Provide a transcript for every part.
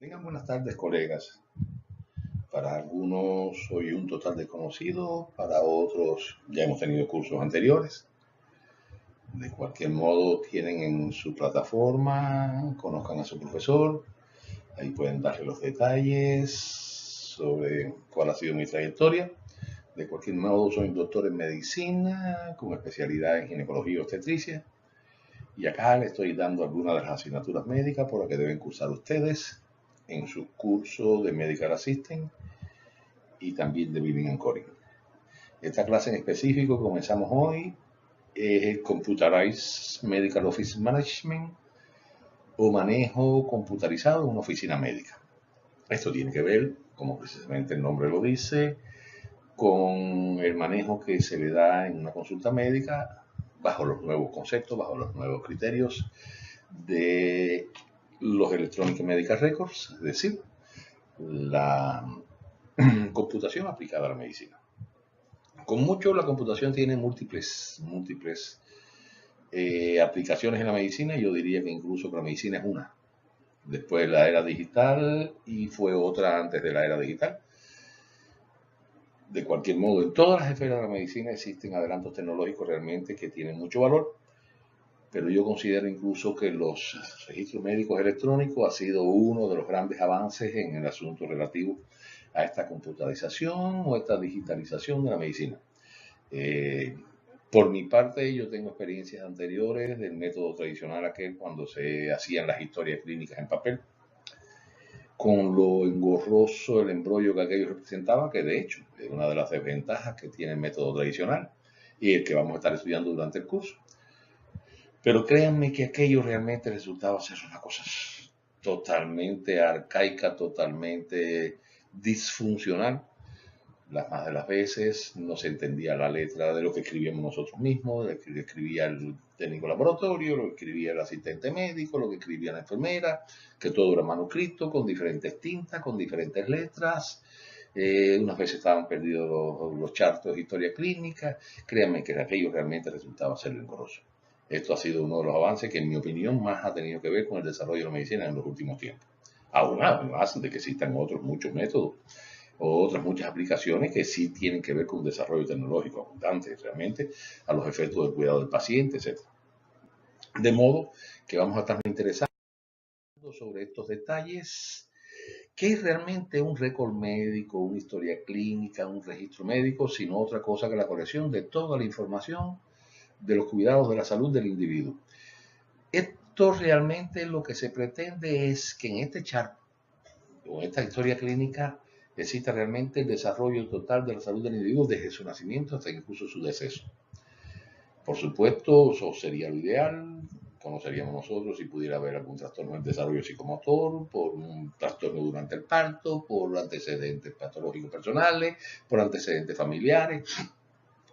Tengan buenas tardes, colegas. Para algunos soy un total desconocido, para otros ya hemos tenido cursos anteriores. De cualquier modo, tienen en su plataforma, conozcan a su profesor, ahí pueden darle los detalles sobre cuál ha sido mi trayectoria. De cualquier modo, soy un doctor en medicina con especialidad en ginecología y obstetricia. Y acá les estoy dando algunas de las asignaturas médicas por las que deben cursar ustedes en su curso de Medical Assistant y también de Billing and Coding. Esta clase en específico comenzamos hoy es el Computerized Medical Office Management o manejo computarizado en una oficina médica. Esto tiene que ver, como precisamente el nombre lo dice, con el manejo que se le da en una consulta médica bajo los nuevos conceptos, bajo los nuevos criterios de los Electronic Medical Records, es decir, la computación aplicada a la medicina. Con mucho, la computación tiene múltiples aplicaciones en la medicina. Yo diría que incluso que la medicina es una. Después de la era digital y fue otra antes de la era digital. De cualquier modo, en todas las esferas de la medicina existen adelantos tecnológicos realmente que tienen mucho valor, pero yo considero incluso que los registros médicos electrónicos ha sido uno de los grandes avances en el asunto relativo a esta computarización o esta digitalización de la medicina. Por mi parte, yo tengo experiencias anteriores del método tradicional aquel cuando se hacían las historias clínicas en papel, con lo engorroso, el embrollo que aquello representaba, que de hecho es una de las desventajas que tiene el método tradicional y el que vamos a estar estudiando durante el curso. Pero créanme que aquello realmente resultaba ser una cosa totalmente arcaica, totalmente disfuncional. Las más de las veces no se entendía la letra de lo que escribíamos nosotros mismos, lo que escribía el técnico laboratorio, lo que escribía el asistente médico, lo que escribía la enfermera, que todo era manuscrito, con diferentes tintas, con diferentes letras. Unas veces estaban perdidos los chartos de historia clínica. Créanme que aquello realmente resultaba ser engorroso. Esto ha sido uno de los avances que, en mi opinión, más ha tenido que ver con el desarrollo de la medicina en los últimos tiempos. Aún más de que existan otros muchos métodos o otras muchas aplicaciones que sí tienen que ver con un desarrollo tecnológico abundante realmente a los efectos del cuidado del paciente, etc. De modo que vamos a estar interesados sobre estos detalles. ¿Qué es realmente un récord médico, una historia clínica, un registro médico, sino otra cosa que la colección de toda la información de los cuidados de la salud del individuo? Esto realmente lo que se pretende es que en este chart o en esta historia clínica exista realmente el desarrollo total de la salud del individuo desde su nacimiento hasta incluso su deceso. Por supuesto, eso sería lo ideal. Conoceríamos nosotros si pudiera haber algún trastorno del desarrollo psicomotor, por un trastorno durante el parto, por antecedentes patológicos personales, por antecedentes familiares,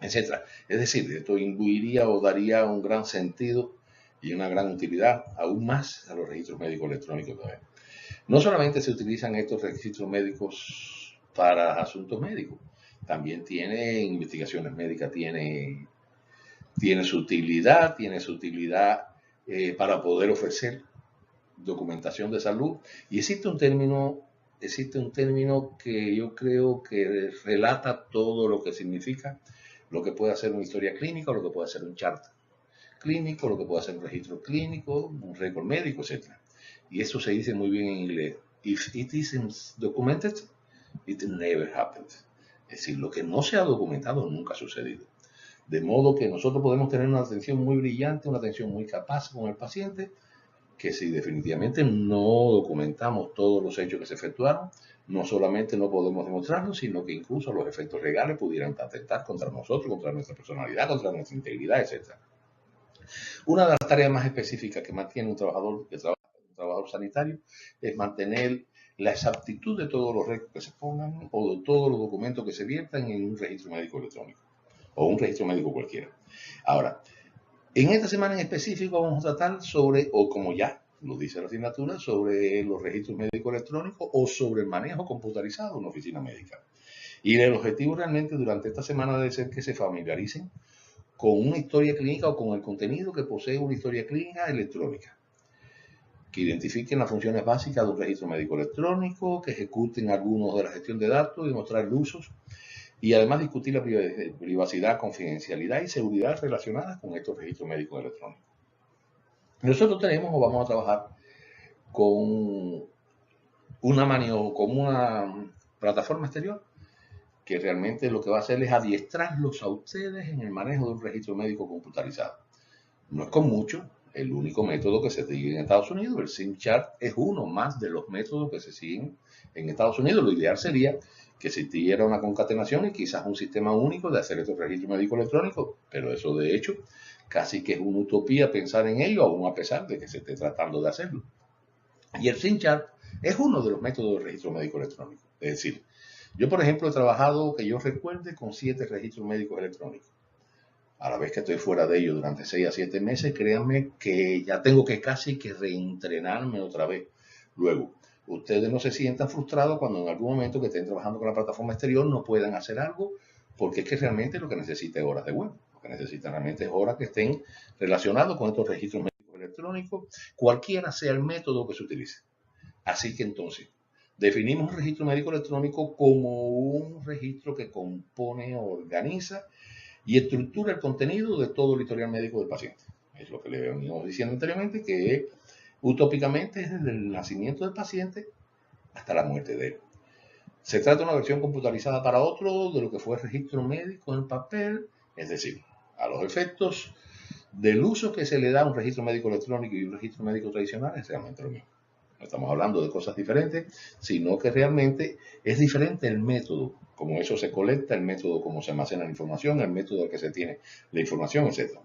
etc. Es decir, esto imbuiría o daría un gran sentido y una gran utilidad aún más a los registros médicos electrónicos también. No solamente se utilizan estos registros médicos para asuntos médicos, también tiene investigaciones médicas, tiene su utilidad, para poder ofrecer documentación de salud. Y existe un término que yo creo que relata todo lo que significa lo que puede hacer una historia clínica, o lo que puede hacer un chart clínico, lo que puede hacer un registro clínico, un récord médico, etc. Y eso se dice muy bien en inglés. If it isn't documented, it never happened. Es decir, lo que no se ha documentado nunca ha sucedido. De modo que nosotros podemos tener una atención muy brillante, una atención muy capaz con el paciente, que si definitivamente no documentamos todos los hechos que se efectuaron, no solamente no podemos demostrarlo, sino que incluso los efectos legales pudieran atentar contra nosotros, contra nuestra personalidad, contra nuestra integridad, etc. Una de las tareas más específicas que mantiene un trabajador sanitario es mantener la exactitud de todos los récords que se pongan o de todos los documentos que se viertan en un registro médico electrónico o un registro médico cualquiera. Ahora, en esta semana en específico vamos a tratar sobre, o como ya lo dice la asignatura, sobre los registros médicos electrónicos o sobre el manejo computarizado en una oficina médica. Y el objetivo realmente durante esta semana debe ser que se familiaricen con una historia clínica o con el contenido que posee una historia clínica electrónica. que identifiquen las funciones básicas de un registro médico electrónico, que ejecuten algunos de la gestión de datos y mostrar usos, y además discutir la privacidad, confidencialidad y seguridad relacionadas con estos registros médicos electrónicos. Nosotros tenemos o vamos a trabajar con una plataforma exterior que realmente lo que va a hacer es adiestrarlos a ustedes en el manejo de un registro médico computarizado. No es con mucho, el único método que se sigue en Estados Unidos, el SimChart, es uno más de los métodos que se siguen en Estados Unidos. Lo ideal sería que existiera una concatenación y quizás un sistema único de hacer estos registros médicos electrónicos, pero eso de hecho casi que es una utopía pensar en ello, aún a pesar de que se esté tratando de hacerlo. Y el SimChart es uno de los métodos de registro médico electrónico. Es decir, yo por ejemplo he trabajado, que yo recuerde, con 7 registros médicos electrónicos. A la vez que estoy fuera de ellos durante 6 a 7 meses, créanme que ya tengo que casi que reentrenarme otra vez. Luego, ustedes no se sientan frustrados cuando en algún momento que estén trabajando con la plataforma exterior no puedan hacer algo, porque es que realmente lo que necesita es horas de web. Lo que necesitan realmente es horas que estén relacionados con estos registros médicos electrónicos, cualquiera sea el método que se utilice. Así que entonces, definimos un registro médico electrónico como un registro que compone, organiza y estructura el contenido de todo el historial médico del paciente. Es lo que le venimos diciendo anteriormente, que utópicamente es desde el nacimiento del paciente hasta la muerte de él. Se trata de una versión computarizada para otro de lo que fue el registro médico en papel, es decir, a los efectos del uso que se le da a un registro médico electrónico y un registro médico tradicional es realmente lo mismo. No estamos hablando de cosas diferentes, sino que realmente es diferente el método, como eso se colecta, el método como se almacena la información, el método al que se tiene la información, etc.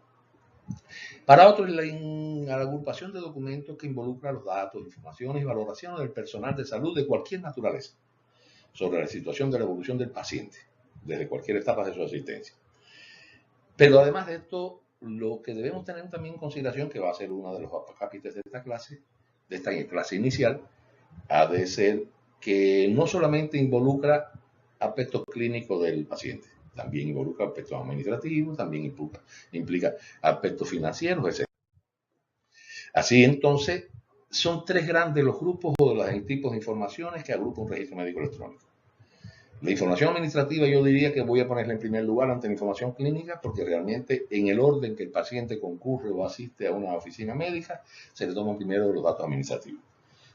Para otros, la agrupación de documentos que involucra los datos, informaciones y valoraciones del personal de salud de cualquier naturaleza sobre la situación de la evolución del paciente, desde cualquier etapa de su asistencia. Pero además de esto, lo que debemos tener también en consideración, que va a ser uno de los capítulos de esta clase inicial, ha de ser que no solamente involucra aspectos clínicos del paciente, también involucra aspectos administrativos, también implica aspectos financieros, etc. Así entonces, son 3 grandes los grupos o los tipos de informaciones que agrupa un registro médico electrónico. La información administrativa yo diría que voy a ponerla en primer lugar ante la información clínica, porque realmente en el orden que el paciente concurre o asiste a una oficina médica, se le toman primero los datos administrativos.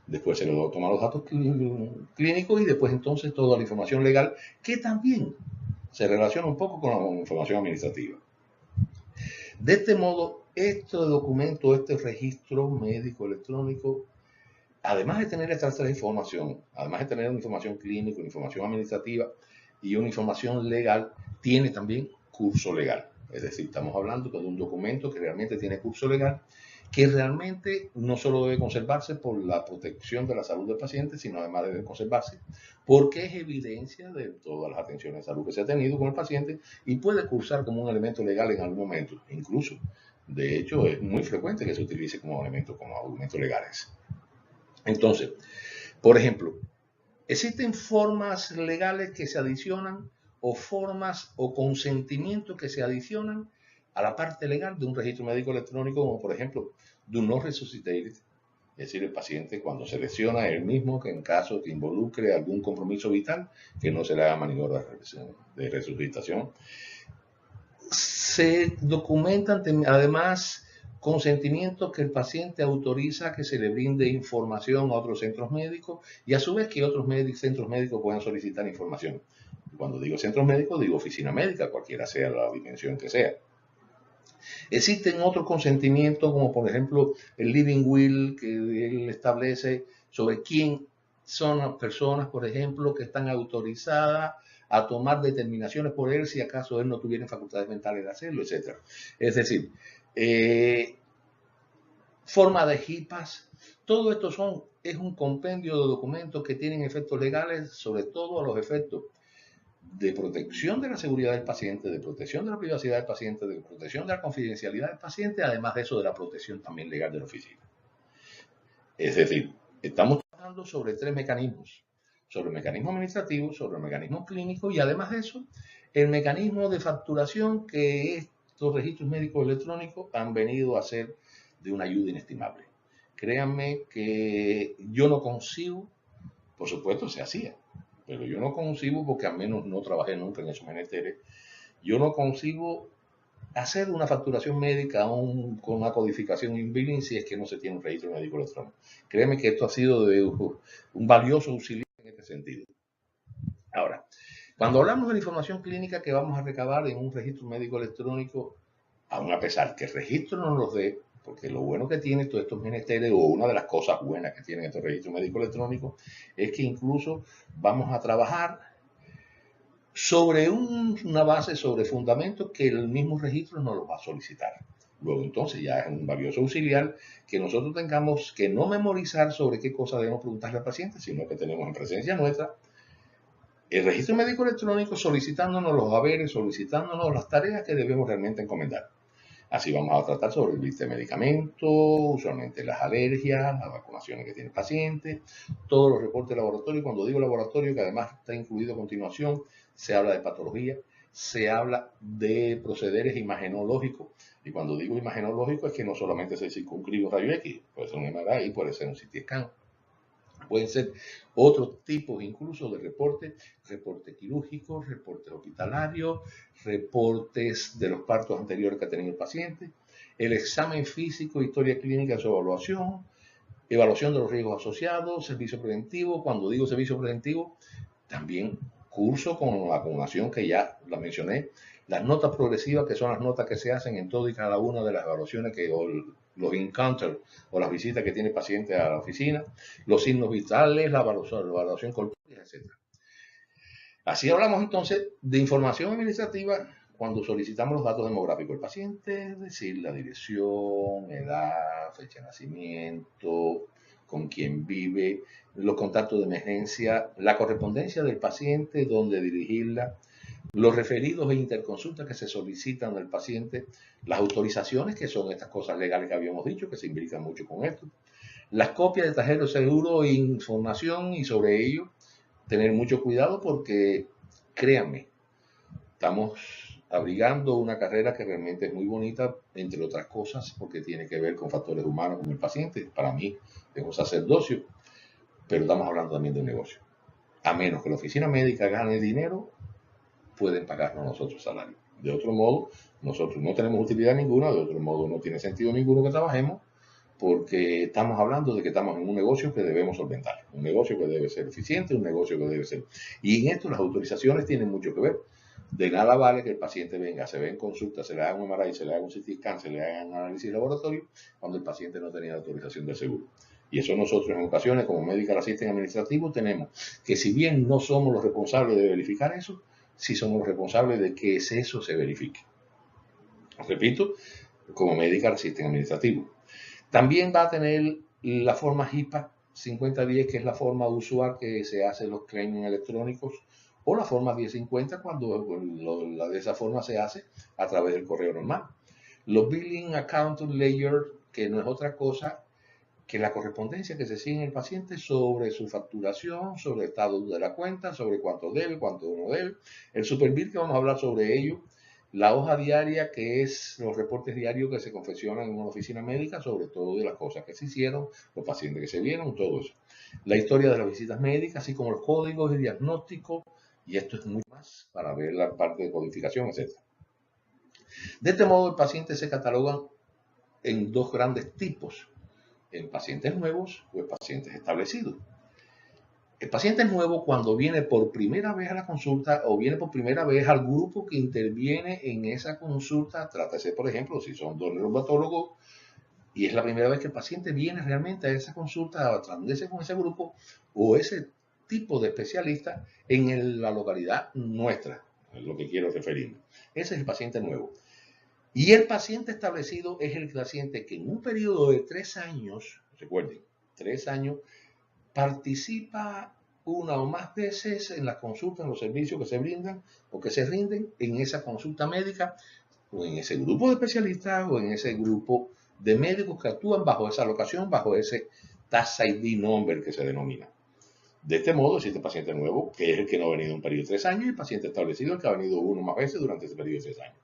Después se le toman los datos clínicos y después entonces toda la información legal, que también se relaciona un poco con la información administrativa. De este modo, este documento, este registro médico electrónico, además de tener esta información, además de tener una información clínica, una información administrativa y una información legal, tiene también curso legal. Es decir, estamos hablando de un documento que realmente tiene curso legal, que realmente no solo debe conservarse por la protección de la salud del paciente, sino además debe conservarse porque es evidencia de todas las atenciones de salud que se ha tenido con el paciente y puede cursar como un elemento legal en algún momento. Incluso, de hecho, es muy frecuente que se utilice como argumentos legales. Entonces, por ejemplo, existen formas legales que se adicionan o formas o consentimientos que se adicionan a la parte legal de un registro médico electrónico, como por ejemplo, do not resuscitate, es decir, el paciente cuando se lesiona él mismo, que en caso que involucre algún compromiso vital, que no se le haga maniobra de resucitación. Se documentan además consentimientos que el paciente autoriza que se le brinde información a otros centros médicos y a su vez que otros centros médicos puedan solicitar información. Cuando digo centros médicos, digo oficina médica, cualquiera sea la dimensión que sea. Existen otros consentimientos, como por ejemplo el living will, que él establece sobre quién son las personas, por ejemplo, que están autorizadas a tomar determinaciones por él si acaso él no tuviera facultades mentales de hacerlo, etc. Es decir, forma de HIPAAs, todo esto es un compendio de documentos que tienen efectos legales, sobre todo a los efectos de protección de la seguridad del paciente, de protección de la privacidad del paciente, de protección de la confidencialidad del paciente, además de eso de la protección también legal de la oficina. Es decir, estamos trabajando sobre 3 mecanismos, sobre el mecanismo administrativo, sobre el mecanismo clínico y además de eso, el mecanismo de facturación que estos registros médicos electrónicos han venido a ser de una ayuda inestimable. Créanme que yo no concibo, por supuesto se hacía, pero yo no concibo, porque al menos no trabajé nunca en esos menesteres, yo no concibo hacer una facturación médica aún con una codificación in billing si es que no se tiene un registro médico electrónico. Créeme que esto ha sido de un valioso auxiliar en este sentido. Ahora, cuando hablamos de la información clínica que vamos a recabar en un registro médico electrónico, aún a pesar que el registro no nos los dé, porque lo bueno que tiene todos estos menesteres, o una de las cosas buenas que tienen estos registros médicos electrónicos, es que incluso vamos a trabajar sobre una base, sobre fundamentos que el mismo registro nos los va a solicitar. Luego entonces ya es un valioso auxiliar que nosotros tengamos que no memorizar sobre qué cosa debemos preguntarle al paciente, sino que tenemos en presencia nuestra el registro médico electrónico solicitándonos los haberes, solicitándonos las tareas que debemos realmente encomendar. Así vamos a tratar sobre el lista de medicamentos, usualmente las alergias, las vacunaciones que tiene el paciente, todos los reportes de laboratorio. Cuando digo laboratorio, que además está incluido a continuación, se habla de patología, se habla de procederes imagenológicos. Y cuando digo imagenológico es que no solamente se circunscribe un rayo X, puede ser un MRI, puede ser un CT scan. Pueden ser otros tipos incluso de reportes quirúrgicos, reportes hospitalarios, reportes de los partos anteriores que ha tenido el paciente, el examen físico, historia clínica, su evaluación de los riesgos asociados, servicio preventivo. Cuando digo servicio preventivo, también curso con la vacunación que ya la mencioné, las notas progresivas, que son las notas que se hacen en todo y cada una de las evaluaciones o los encounters o las visitas que tiene el paciente a la oficina, los signos vitales, la evaluación corpórea, etc. Así hablamos entonces de información administrativa cuando solicitamos los datos demográficos del paciente, es decir, la dirección, edad, fecha de nacimiento, con quién vive, los contactos de emergencia, la correspondencia del paciente, dónde dirigirla, los referidos e interconsultas que se solicitan del paciente, las autorizaciones, que son estas cosas legales que habíamos dicho, que se imbrican mucho con esto, las copias de tarjetas de seguro e información, y sobre ello tener mucho cuidado porque, créanme, estamos abrigando una carrera que realmente es muy bonita, entre otras cosas, porque tiene que ver con factores humanos como el paciente. Para mí es un sacerdocio, pero estamos hablando también de un negocio. A menos que la oficina médica gane dinero, pueden pagarnos nosotros salario. De otro modo, nosotros no tenemos utilidad ninguna, de otro modo no tiene sentido ninguno que trabajemos, porque estamos hablando de que estamos en un negocio que debemos solventar, un negocio que debe ser eficiente, un negocio que debe ser... Y en esto las autorizaciones tienen mucho que ver. De nada vale que el paciente venga, se ve en consulta, se le haga un MRI, se le haga un CT scan, se le haga un análisis de laboratorio, cuando el paciente no tenía autorización del seguro. Y eso nosotros en ocasiones, como Medical Assistant administrativo, tenemos que, si bien no somos los responsables de verificar eso, sí somos los responsables de que eso se verifique. Repito, como Medical Assistant administrativo. También va a tener la forma HIPAA 5010, que es la forma usual que se hace los claims electrónicos, o la forma 1050 cuando la de esa forma se hace a través del correo normal. Los Billing Account Ledger, que no es otra cosa que la correspondencia que se sigue en el paciente sobre su facturación, sobre el estado de la cuenta, sobre cuánto debe, cuánto no debe. El Superbill, que vamos a hablar sobre ello. La hoja diaria, que es los reportes diarios que se confeccionan en una oficina médica, sobre todo de las cosas que se hicieron, los pacientes que se vieron, todo eso. La historia de las visitas médicas, así como los códigos de diagnóstico, y esto es mucho más para ver la parte de codificación, etc. De este modo, el paciente se cataloga en dos grandes tipos: en pacientes nuevos o en pacientes establecidos. El paciente nuevo, cuando viene por primera vez a la consulta o viene por primera vez al grupo que interviene en esa consulta, trátese, por ejemplo, si son dos reumatólogos y es la primera vez que el paciente viene realmente a esa consulta a atenderse con ese grupo o ese tipo de especialista en la localidad nuestra, es lo que quiero referirme. Ese es el paciente nuevo. Y el paciente establecido es el paciente que en un periodo de 3 años, recuerden, 3 años, participa una o más veces en las consultas, en los servicios que se brindan o que se rinden en esa consulta médica, o en ese grupo de especialistas, o en ese grupo de médicos que actúan bajo esa locación, bajo ese TAS ID number que se denomina. De este modo, existe el paciente nuevo, que es el que no ha venido un periodo de 3 años, y el paciente establecido, el que ha venido 1 o más veces durante ese periodo de 3 años.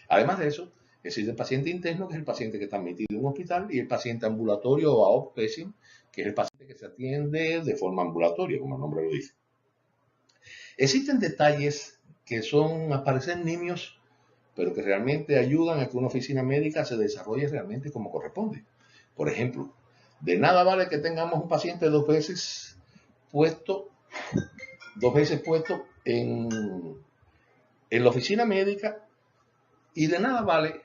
Además de eso, Es decir, el paciente interno, que es el paciente que está admitido en un hospital, y el paciente ambulatorio o outpatient, que es el paciente que se atiende de forma ambulatoria, como el nombre lo dice. Existen detalles que son aparecer nimios, pero que realmente ayudan a que una oficina médica se desarrolle realmente como corresponde. Por ejemplo, de nada vale que tengamos un paciente dos veces puesto en la oficina médica, y de nada vale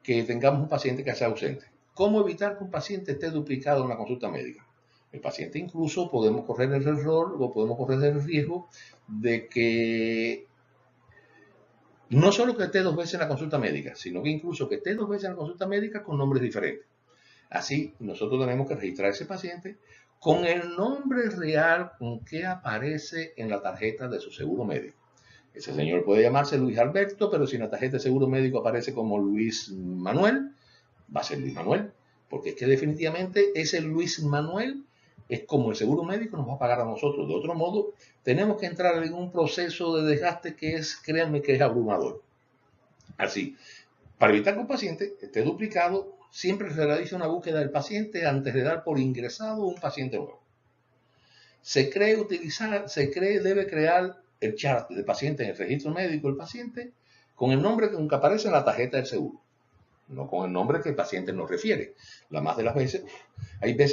que tengamos un paciente que sea ausente. ¿Cómo evitar que un paciente esté duplicado en una consulta médica? El paciente incluso podemos correr el error o podemos correr el riesgo de que no solo que esté dos veces en la consulta médica, sino que incluso que esté dos veces en la consulta médica con nombres diferentes. Así, nosotros tenemos que registrar a ese paciente con el nombre real con que aparece en la tarjeta de su seguro médico. Ese señor puede llamarse Luis Alberto, pero si en la tarjeta de seguro médico aparece como Luis Manuel, va a ser Luis Manuel, porque es que definitivamente ese Luis Manuel es como el seguro médico nos va a pagar a nosotros. De otro modo, tenemos que entrar en un proceso de desgaste que es, créanme, que es abrumador. Así, para evitar que un paciente esté duplicado, siempre se realiza una búsqueda del paciente antes de dar por ingresado un paciente nuevo. Debe crear el chart de paciente en el registro médico del paciente con el nombre que aparece en la tarjeta del seguro, no con el nombre que el paciente nos refiere. La más de las veces,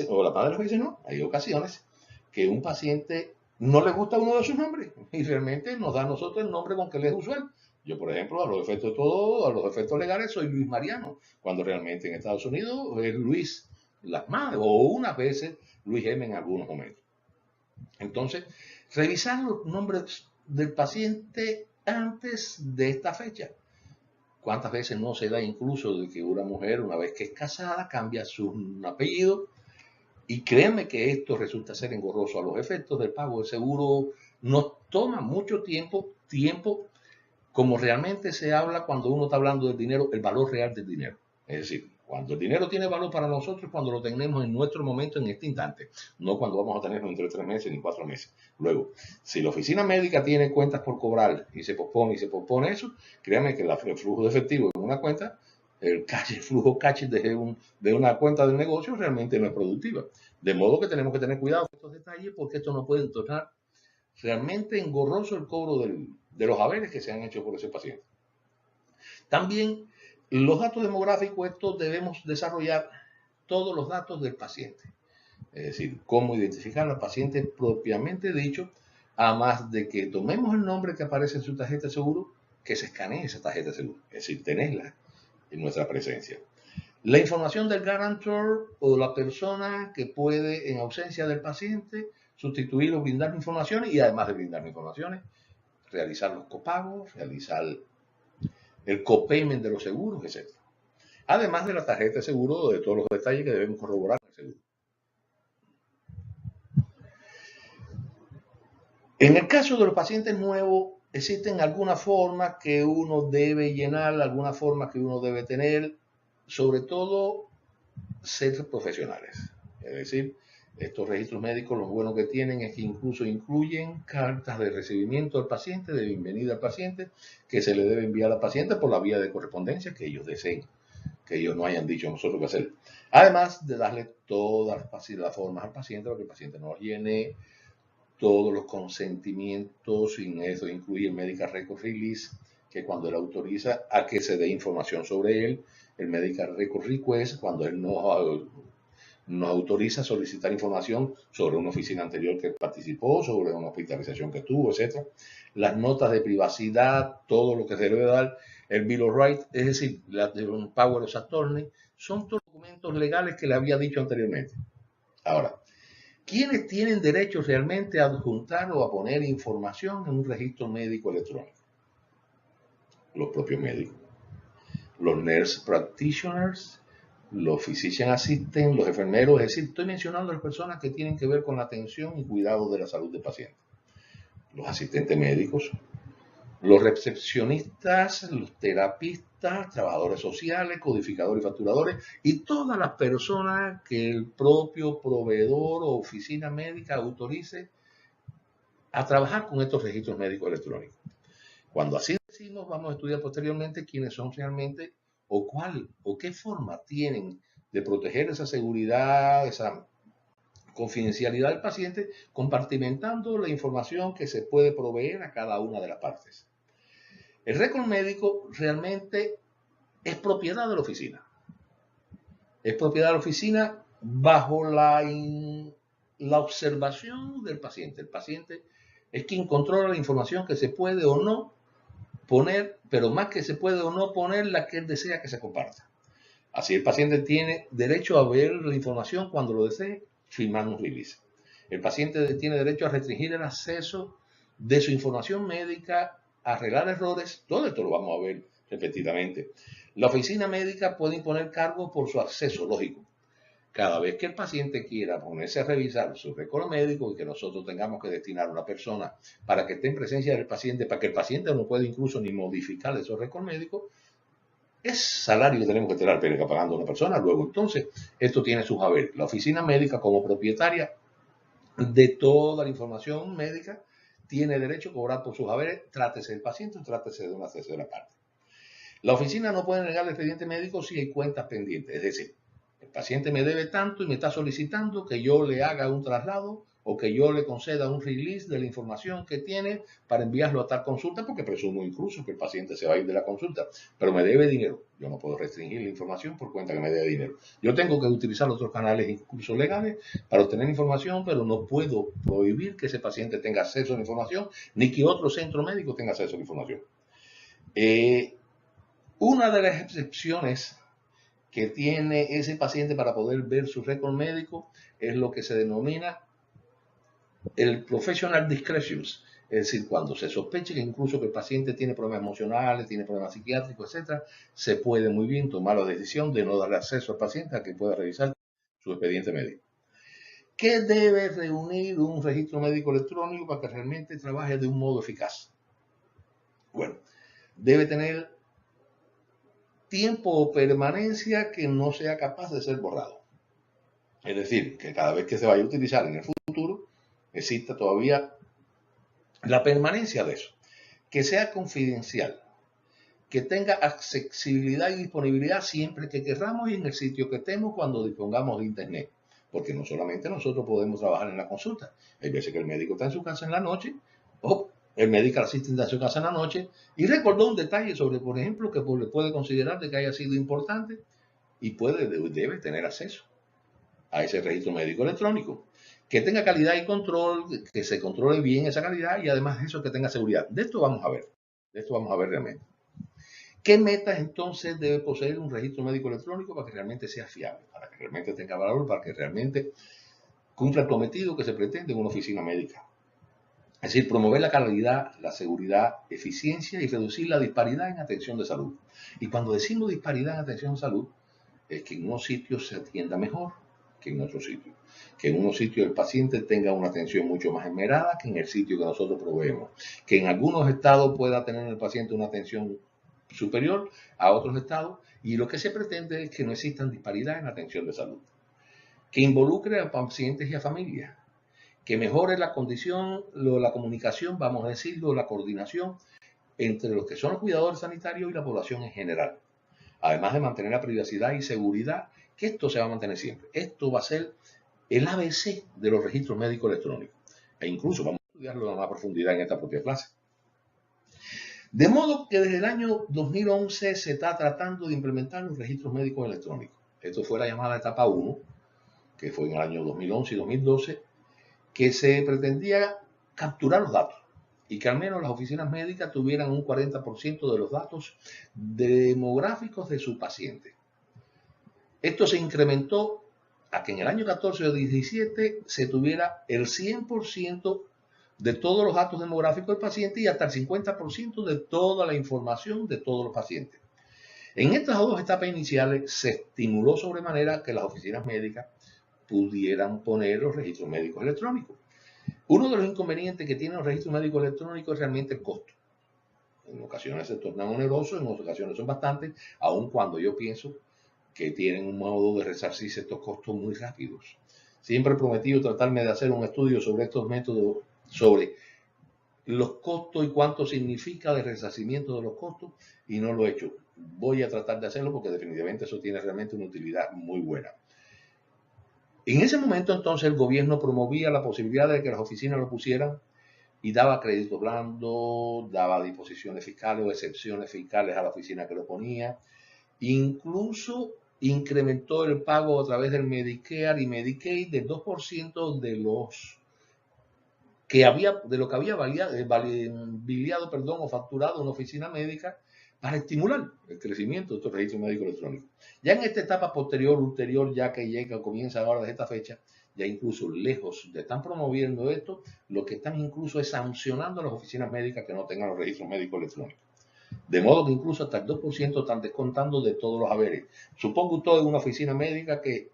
o la más de las veces no, hay ocasiones que un paciente no le gusta uno de sus nombres y realmente nos da a nosotros el nombre con que le es usual. Yo, por ejemplo, a los efectos legales, soy Luis Mariano, cuando realmente en Estados Unidos es Luis las más, o unas veces Luis M en algunos momentos. Entonces, revisar los nombres del paciente antes de esta fecha. ¿Cuántas veces no se da incluso de que una mujer, una vez que es casada, cambia su apellido? Y créanme que esto resulta ser engorroso a los efectos del pago del seguro. Nos toma mucho tiempo como realmente se habla cuando uno está hablando del dinero, el valor real del dinero. Es decir, cuando el dinero tiene valor para nosotros, cuando lo tenemos en nuestro momento, en este instante, no cuando vamos a tenerlo entre 3 meses ni 4 meses. Luego, si la oficina médica tiene cuentas por cobrar y se pospone eso, créanme que el flujo de efectivo en una cuenta, el flujo cash de una cuenta de negocio realmente no es productiva. De modo que tenemos que tener cuidado con estos detalles, porque esto no puede tornar realmente engorroso el cobro de los haberes que se han hecho por ese paciente. También los datos demográficos, estos debemos desarrollar todos los datos del paciente. Es decir, cómo identificar al paciente propiamente dicho, a más de que tomemos el nombre que aparece en su tarjeta de seguro, que se escanee esa tarjeta de seguro. Es decir, tenerla en nuestra presencia. La información del guarantor o la persona que puede, en ausencia del paciente, sustituir o brindar informaciones, y además de brindar informaciones, realizar los copagos, realizar el copayment de los seguros, etc. Además de la tarjeta de seguro, de todos los detalles que debemos corroborar en el seguro. En el caso de los pacientes nuevos, existen algunas formas que uno debe llenar, algunas formas que uno debe tener, sobre todo ser profesionales. Es decir, estos registros médicos, lo bueno que tienen es que incluso incluyen cartas de recibimiento al paciente, de bienvenida al paciente, que se le debe enviar al paciente por la vía de correspondencia que ellos deseen, que ellos no hayan dicho a nosotros qué hacer. Además de darle todas las formas al paciente para que el paciente no las llene, todos los consentimientos, sin eso incluye el Medical Record Release, que cuando él autoriza a que se dé información sobre él, el Medical Record Request, cuando él nos autoriza a solicitar información sobre una oficina anterior que participó, sobre una hospitalización que tuvo, etc. Las notas de privacidad, todo lo que se debe dar, el Bill of Rights, es decir, un Power of Attorney, son todos documentos legales que le había dicho anteriormente. Ahora, ¿quiénes tienen derecho realmente a adjuntar o a poner información en un registro médico electrónico? Los propios médicos, los nurse practitioners, los physician assistants, los enfermeros, es decir, estoy mencionando a las personas que tienen que ver con la atención y cuidado de la salud del paciente. Los asistentes médicos, los recepcionistas, los terapistas, trabajadores sociales, codificadores y facturadores, y todas las personas que el propio proveedor o oficina médica autorice a trabajar con estos registros médicos electrónicos. Cuando así decimos, vamos a estudiar posteriormente quiénes son realmente o qué forma tienen de proteger esa seguridad, esa confidencialidad del paciente, compartimentando la información que se puede proveer a cada una de las partes. El récord médico realmente es propiedad de la oficina. Es propiedad de la oficina bajo la observación del paciente. El paciente es quien controla la información que se puede o no poner, pero más que se puede o no poner la que él desea que se comparta. Así el paciente tiene derecho a ver la información cuando lo desee, firmar un release. El paciente tiene derecho a restringir el acceso de su información médica, a arreglar errores. Todo esto lo vamos a ver repetidamente. La oficina médica puede imponer cargos por su acceso, lógico. Cada vez que el paciente quiera ponerse a revisar su récord médico y que nosotros tengamos que destinar a una persona para que esté en presencia del paciente, para que el paciente no pueda incluso ni modificar esos récords médicos, es salario que tenemos que estar pagando a una persona. Luego, entonces, esto tiene sus haberes. La oficina médica, como propietaria de toda la información médica, tiene derecho a cobrar por sus haberes, trátese del paciente o trátese de una tercera parte. La oficina no puede negar el expediente médico si hay cuentas pendientes, es decir, el paciente me debe tanto y me está solicitando que yo le haga un traslado o que yo le conceda un release de la información que tiene para enviarlo a tal consulta, porque presumo incluso que el paciente se va a ir de la consulta, pero me debe dinero. Yo no puedo restringir la información por cuenta que me debe dinero. Yo tengo que utilizar otros canales, incluso legales, para obtener información, pero no puedo prohibir que ese paciente tenga acceso a la información, ni que otro centro médico tenga acceso a la información. Una de las excepciones que tiene ese paciente para poder ver su récord médico es lo que se denomina el professional discretions, es decir, cuando se sospeche que incluso que el paciente tiene problemas emocionales, tiene problemas psiquiátricos, etc., se puede muy bien tomar la decisión de no darle acceso al paciente a que pueda revisar su expediente médico. ¿Qué debe reunir un registro médico electrónico para que realmente trabaje de un modo eficaz? Bueno, debe tener tiempo o permanencia que no sea capaz de ser borrado. Es decir, que cada vez que se vaya a utilizar en el futuro, exista todavía la permanencia de eso. Que sea confidencial, que tenga accesibilidad y disponibilidad siempre que querramos y en el sitio que estemos cuando dispongamos de internet. Porque no solamente nosotros podemos trabajar en la consulta. Hay veces que el médico está en su casa en la noche o el medical assistant está en su casa en la noche y recordó un detalle sobre, por ejemplo, que le puede considerar de que haya sido importante y debe tener acceso a ese registro médico electrónico. Que tenga calidad y control, que se controle bien esa calidad y además eso que tenga seguridad. De esto vamos a ver. De esto vamos a ver realmente. ¿Qué metas entonces debe poseer un registro médico electrónico para que realmente sea fiable, para que realmente tenga valor, para que realmente cumpla el cometido que se pretende en una oficina médica? Es decir, promover la calidad, la seguridad, eficiencia y reducir la disparidad en atención de salud. Y cuando decimos disparidad en atención de salud, es que en unos sitios se atienda mejor que en otros sitios. Que en unos sitios el paciente tenga una atención mucho más esmerada que en el sitio que nosotros proveemos. Que en algunos estados pueda tener el paciente una atención superior a otros estados. Y lo que se pretende es que no existan disparidad en la atención de salud. Que involucre a pacientes y a familias. Que mejore la condición, la comunicación, vamos a decirlo, la coordinación entre los que son los cuidadores sanitarios y la población en general. Además de mantener la privacidad y seguridad, que esto se va a mantener siempre. Esto va a ser el ABC de los registros médicos electrónicos. E incluso vamos a estudiarlo a más profundidad en esta propia clase. De modo que desde el año 2011 se está tratando de implementar los registros médicos electrónicos. Esto fue la llamada etapa 1, que fue en el año 2011 y 2012, que se pretendía capturar los datos y que al menos las oficinas médicas tuvieran un 40% de los datos demográficos de su paciente. Esto se incrementó a que en el año 14 o 17 se tuviera el 100% de todos los datos demográficos del paciente y hasta el 50% de toda la información de todos los pacientes. En estas dos etapas iniciales se estimuló sobremanera que las oficinas médicas pudieran poner los registros médicos electrónicos. Uno de los inconvenientes que tienen los registros médicos electrónicos es realmente el costo. En ocasiones se tornan onerosos, en otras ocasiones son bastantes, aun cuando yo pienso que tienen un modo de resarcirse estos costos muy rápidos. Siempre he prometido tratarme de hacer un estudio sobre estos métodos, sobre los costos y cuánto significa el resarcimiento de los costos, y no lo he hecho. voy a tratar de hacerlo porque definitivamente eso tiene realmente una utilidad muy buena. En ese momento entonces el gobierno promovía la posibilidad de que las oficinas lo pusieran y daba crédito blando, daba disposiciones fiscales o excepciones fiscales a la oficina que lo ponía. Incluso incrementó el pago a través del Medicare y Medicaid del 2% de los de lo que había biliado, o facturado una oficina médica para estimular el crecimiento de estos registros médicos electrónicos. Ya en esta etapa ulterior, ya que llega, comienza ahora desde esta fecha, ya incluso lejos de estar promoviendo esto, lo que están incluso es sancionando a las oficinas médicas que no tengan los registros médicos electrónicos. De modo que incluso hasta el 2% están descontando de todos los haberes. Supongo usted en una oficina médica que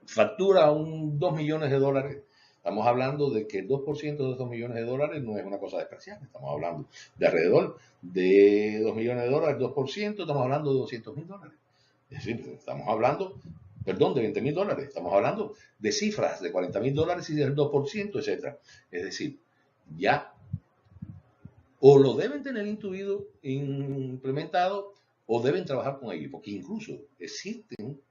factura 2 millones de dólares. Estamos hablando de que el 2% de esos millones de dólares no es una cosa despreciable. Estamos hablando de alrededor de 2 millones de dólares, 2%, estamos hablando de 200 mil dólares. Es decir, estamos hablando, perdón, de 20 mil dólares. Estamos hablando de cifras de 40 mil dólares y del 2%, etc. Es decir, ya o lo deben tener intuido, implementado, o deben trabajar con ellos, porque incluso existen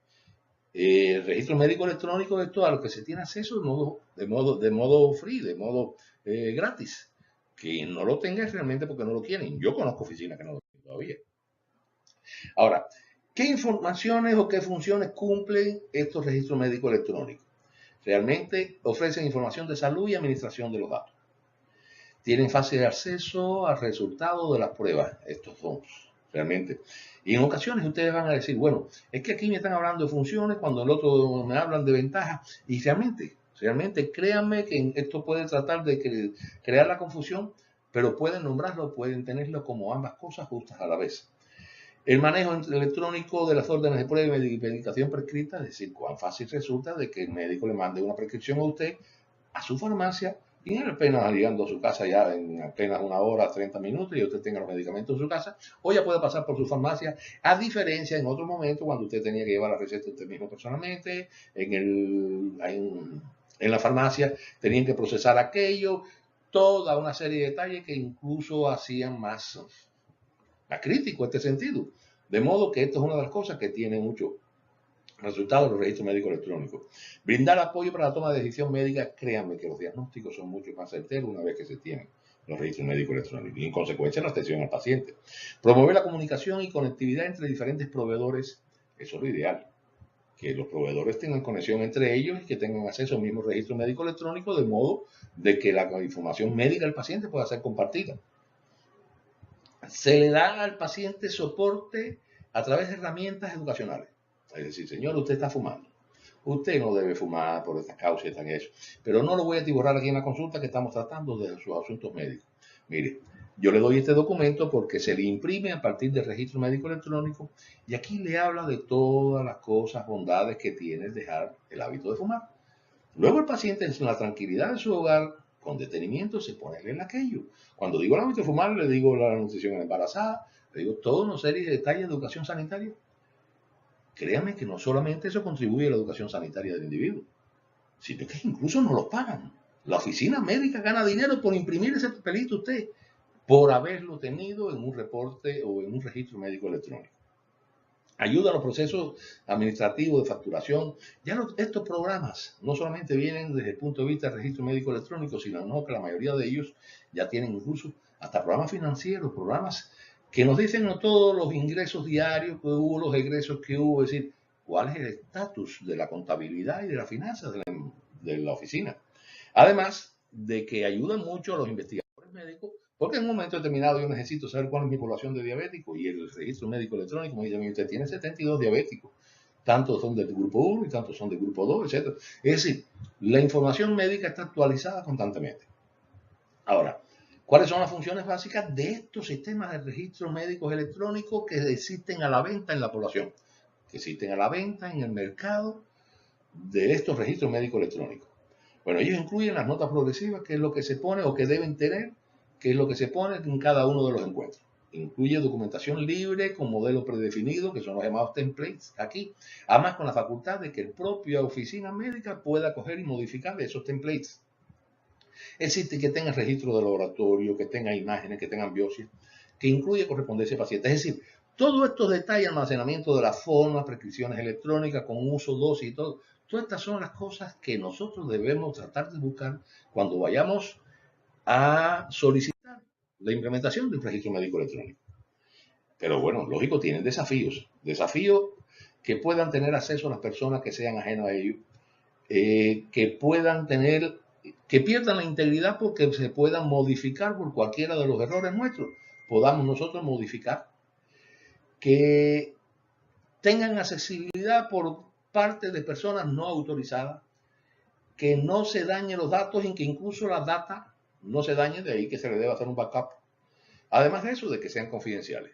registros médicos electrónicos, esto a lo que se tiene acceso de modo free, de modo gratis. Que no lo tengan realmente porque no lo quieren. Yo conozco oficinas que no lo tienen todavía. Ahora, ¿qué informaciones o qué funciones cumplen estos registros médicos electrónicos? Realmente ofrecen información de salud y administración de los datos. Tienen fácil acceso al resultado de las pruebas. Estos son realmente. Y en ocasiones ustedes van a decir, bueno, es que aquí me están hablando de funciones cuando el otro me hablan de ventajas. Y realmente créanme que esto puede tratar de crear la confusión, pero pueden nombrarlo, pueden tenerlo como ambas cosas justas a la vez. El manejo electrónico de las órdenes de prueba y medicación prescrita, es decir, cuán fácil resulta de que el médico le mande una prescripción a usted a su farmacia y apenas llegando a su casa ya en apenas 1 hora, 30 minutos y usted tenga los medicamentos en su casa, o ya puede pasar por su farmacia, a diferencia en otro momento cuando usted tenía que llevar la receta usted mismo personalmente, en la farmacia tenían que procesar aquello, toda una serie de detalles que incluso hacían más crítico este sentido. De modo que esto es una de las cosas que tiene mucho resultados de los registros médicos electrónicos. Brindar apoyo para la toma de decisión médica, créanme que los diagnósticos son mucho más certeros una vez que se tienen los registros médicos electrónicos y en consecuencia la atención al paciente. Promover la comunicación y conectividad entre diferentes proveedores, eso es lo ideal. Que los proveedores tengan conexión entre ellos y que tengan acceso al mismo registro médico electrónico de modo de que la información médica del paciente pueda ser compartida. Se le da al paciente soporte a través de herramientas educacionales. Es decir, señor, usted está fumando. Usted no debe fumar por estas causas y tan eso. Pero no lo voy a atiborrar aquí en la consulta que estamos tratando de sus asuntos médicos. Mire, yo le doy este documento porque se le imprime a partir del registro médico electrónico y aquí le habla de todas las cosas, bondades que tiene dejar el hábito de fumar. Luego el paciente en la tranquilidad de su hogar, con detenimiento, se pone a leer aquello. Cuando digo el hábito de fumar, le digo la nutrición en la embarazada, le digo toda una serie de detalles de educación sanitaria. Créanme que no solamente eso contribuye a la educación sanitaria del individuo, sino que incluso no lo pagan. La oficina médica gana dinero por imprimir ese papelito usted, por haberlo tenido en un reporte o en un registro médico electrónico. Ayuda a los procesos administrativos de facturación. Ya estos programas no solamente vienen desde el punto de vista del registro médico electrónico, sino que la mayoría de ellos ya tienen incluso hasta programas financieros, programas que nos dicen no todos los ingresos diarios que hubo, los egresos que hubo, es decir, cuál es el estatus de la contabilidad y de las finanzas de la oficina. Además de que ayudan mucho a los investigadores médicos, porque en un momento determinado yo necesito saber cuál es mi población de diabéticos y el registro médico electrónico me dice, usted tiene 72 diabéticos, tantos son del grupo 1 y tantos son del grupo 2, etc. Es decir, la información médica está actualizada constantemente. Ahora, ¿cuáles son las funciones básicas de estos sistemas de registros médicos electrónicos que existen a la venta en la población? Que existen a la venta en el mercado de estos registros médicos electrónicos. Bueno, ellos incluyen las notas progresivas, que es lo que se pone o que deben tener, que es lo que se pone en cada uno de los encuentros. Incluye documentación libre con modelo predefinido, que son los llamados templates aquí, además con la facultad de que la propia oficina médica pueda coger y modificar esos templates. Existe que tenga registro de laboratorio, que tenga imágenes, que tengan biopsias, que incluye correspondencia de pacientes. Es decir, Todos estos detalles, almacenamiento de las formas, prescripciones electrónicas con uso, dosis y todo, todas estas son las cosas que nosotros debemos tratar de buscar cuando vayamos a solicitar la implementación del registro médico electrónico. Pero bueno, lógico, tienen desafíos que puedan tener acceso a las personas que sean ajenas a ellos, que puedan tener, que pierdan la integridad porque se puedan modificar por cualquiera de los errores nuestros, podamos nosotros modificar, que tengan accesibilidad por parte de personas no autorizadas, que no se dañen los datos y que incluso la data no se dañe, de ahí que se le deba hacer un backup. Además de eso, de que sean confidenciales.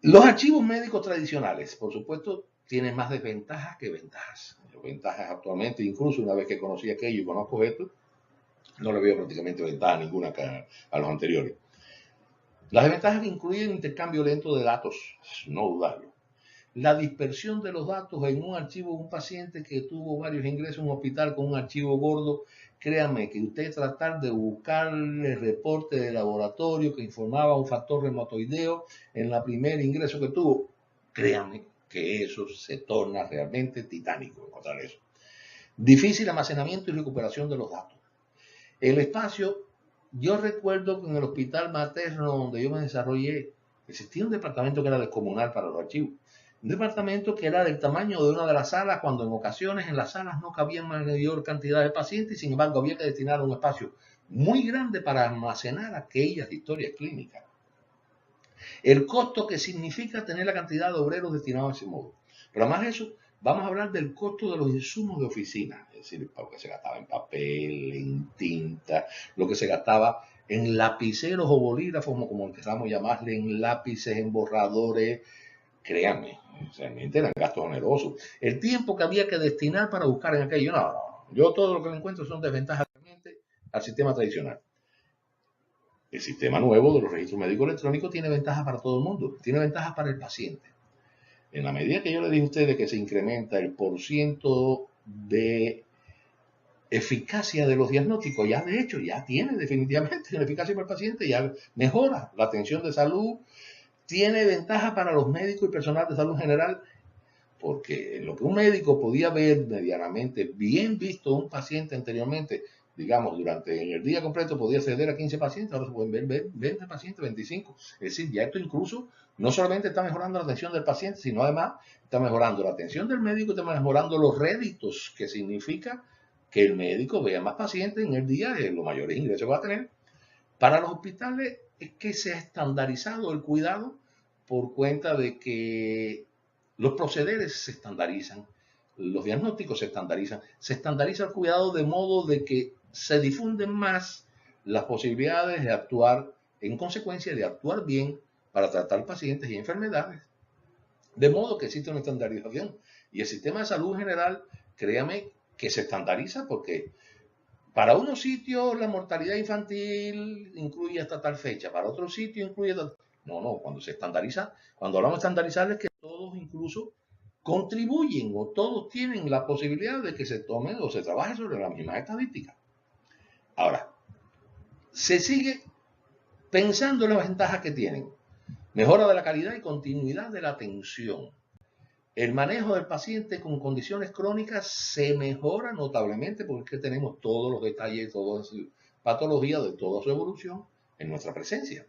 Los archivos médicos tradicionales, por supuesto, tienen más desventajas que ventajas. Las ventajas actualmente, incluso una vez que conocí aquello y conozco esto, no le veo prácticamente ventaja ninguna a los anteriores. Las desventajas incluyen intercambio lento de datos, no dudarlo. La dispersión de los datos en un archivo de un paciente que tuvo varios ingresos en un hospital con un archivo gordo, créanme que usted tratar de buscar el reporte de laboratorio que informaba un factor reumatoideo en la primer ingreso que tuvo, créanme que eso se torna realmente titánico encontrar eso. Difícil almacenamiento y recuperación de los datos. El espacio, yo recuerdo que en el hospital materno donde yo me desarrollé, existía un departamento que era descomunal para los archivos. Un departamento que era del tamaño de una de las salas, cuando en ocasiones en las salas no cabían mayor cantidad de pacientes y sin embargo había que destinar un espacio muy grande para almacenar aquellas historias clínicas. El costo que significa tener la cantidad de obreros destinados a ese modo. Pero además de eso, vamos a hablar del costo de los insumos de oficina, es decir, lo que se gastaba en papel, en tinta, lo que se gastaba en lapiceros o bolígrafos, como empezamos a llamarle, en lápices, en borradores. Créanme, realmente eran gastos onerosos. El tiempo que había que destinar para buscar en aquello, no. Yo todo lo que me encuentro son desventajas realmente al sistema tradicional. El sistema nuevo de los registros médicos electrónicos tiene ventajas para todo el mundo, tiene ventajas para el paciente. En la medida que yo le dije a ustedes que se incrementa el porciento de eficacia de los diagnósticos, ya de hecho, ya tiene definitivamente una eficacia para el paciente, ya mejora la atención de salud, tiene ventaja para los médicos y personal de salud general, porque lo que un médico podía ver medianamente bien visto un paciente anteriormente, digamos, durante el día completo podía acceder a 15 pacientes, ahora se pueden ver 20 pacientes, 25. Es decir, ya esto incluso no solamente está mejorando la atención del paciente, sino además está mejorando la atención del médico y está mejorando los réditos, que significa que el médico vea más pacientes en el día, los mayores ingresos que va a tener. Para los hospitales es que se ha estandarizado el cuidado por cuenta de que los procederes se estandarizan, los diagnósticos se estandariza el cuidado de modo de que se difunden más las posibilidades de actuar en consecuencia, de actuar bien para tratar pacientes y enfermedades. De modo que existe una estandarización. Y el sistema de salud general, créame, que se estandariza porque para unos sitios la mortalidad infantil incluye hasta tal fecha, para otros sitios incluye hasta... No, cuando se estandariza, cuando hablamos de estandarizar es que todos incluso contribuyen o todos tienen la posibilidad de que se tomen o se trabaje sobre las mismas estadísticas. Ahora, se sigue pensando en las ventajas que tienen. Mejora de la calidad y continuidad de la atención. El manejo del paciente con condiciones crónicas se mejora notablemente porque tenemos todos los detalles, todas las patologías de toda su evolución en nuestra presencia.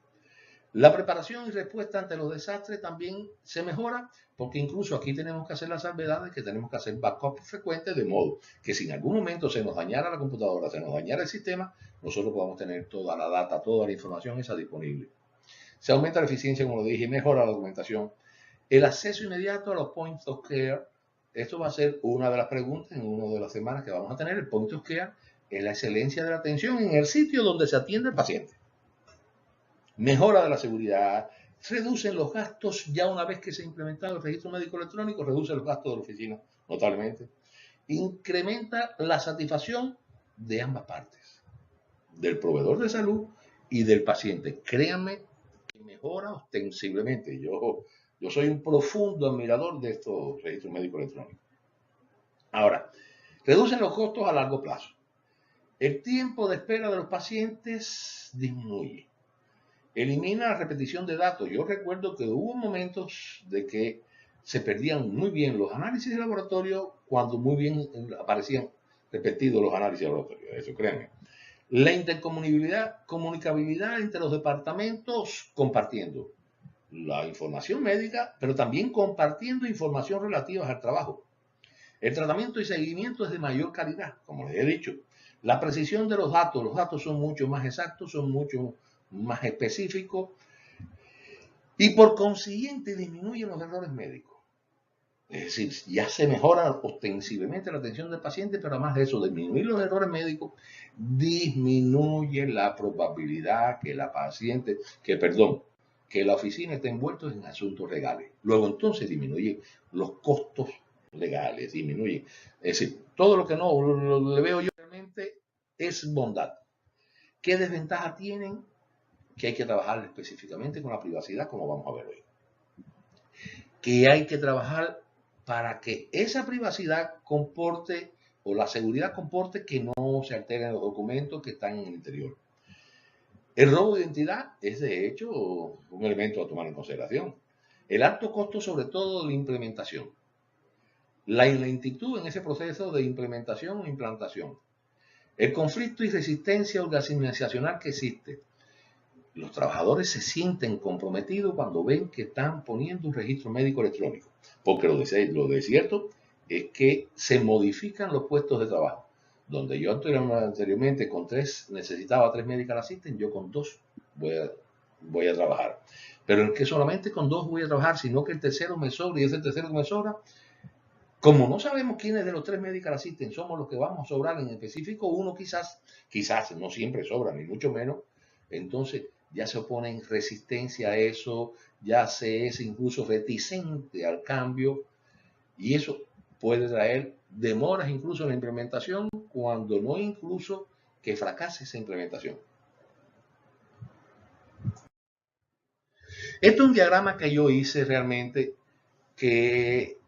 La preparación y respuesta ante los desastres también se mejora porque incluso aquí tenemos que hacer las salvedades, que tenemos que hacer backup frecuentes, de modo que si en algún momento se nos dañara la computadora, se nos dañara el sistema, nosotros podamos tener toda la data, toda la información esa disponible. Se aumenta la eficiencia, como lo dije, y mejora la documentación. El acceso inmediato a los points of care, esto va a ser una de las preguntas en una de las semanas que vamos a tener. El point of care es la excelencia de la atención en el sitio donde se atiende el paciente. Mejora de la seguridad, reducen los gastos ya una vez que se ha implementado el registro médico electrónico, reduce los gastos de la oficina notablemente. Incrementa la satisfacción de ambas partes, del proveedor de salud y del paciente. Créanme que mejora ostensiblemente. Yo soy un profundo admirador de estos registros médicos electrónicos. Ahora, reducen los costos a largo plazo. El tiempo de espera de los pacientes disminuye. Elimina la repetición de datos. Yo recuerdo que hubo momentos de que se perdían muy bien los análisis de laboratorio cuando muy bien aparecían repetidos los análisis de laboratorio. Eso créanme. La intercomunicabilidad entre los departamentos compartiendo la información médica, pero también compartiendo información relativa al trabajo. El tratamiento y seguimiento es de mayor calidad, como les he dicho. La precisión de los datos son mucho más exactos, son mucho más específicos y por consiguiente disminuyen los errores médicos. Es decir, ya se mejora ostensiblemente la atención del paciente, pero además de eso, disminuir los errores médicos, disminuye la probabilidad que que la oficina esté envuelta en asuntos legales. Luego entonces disminuye los costos legales, disminuye. Es decir, todo lo que no le veo yo realmente es bondad. ¿Qué desventaja tienen? Que hay que trabajar específicamente con la privacidad, como vamos a ver hoy. Que hay que trabajar para que esa privacidad comporte o la seguridad comporte que no se alteren los documentos que están en el interior. El robo de identidad es de hecho un elemento a tomar en consideración. El alto costo sobre todo de la implementación. La lentitud en ese proceso de implementación o implantación. El conflicto y resistencia organizacional que existe. Los trabajadores se sienten comprometidos cuando ven que están poniendo un registro médico electrónico, porque lo de cierto es que se modifican los puestos de trabajo. Donde yo anteriormente necesitaba 3 medical assistants, yo con 2 voy a trabajar. Pero en que solamente con 2 voy a trabajar, sino que el tercero me sobra y ese tercero que me sobra, como no sabemos quiénes de los 3 medical assistants somos los que vamos a sobrar en específico, uno quizás no siempre sobra, ni mucho menos, entonces ya se opone resistencia a eso, ya se es incluso reticente al cambio y eso puede traer demoras incluso en la implementación, cuando no incluso que fracase esa implementación. Esto es un diagrama que yo hice realmente que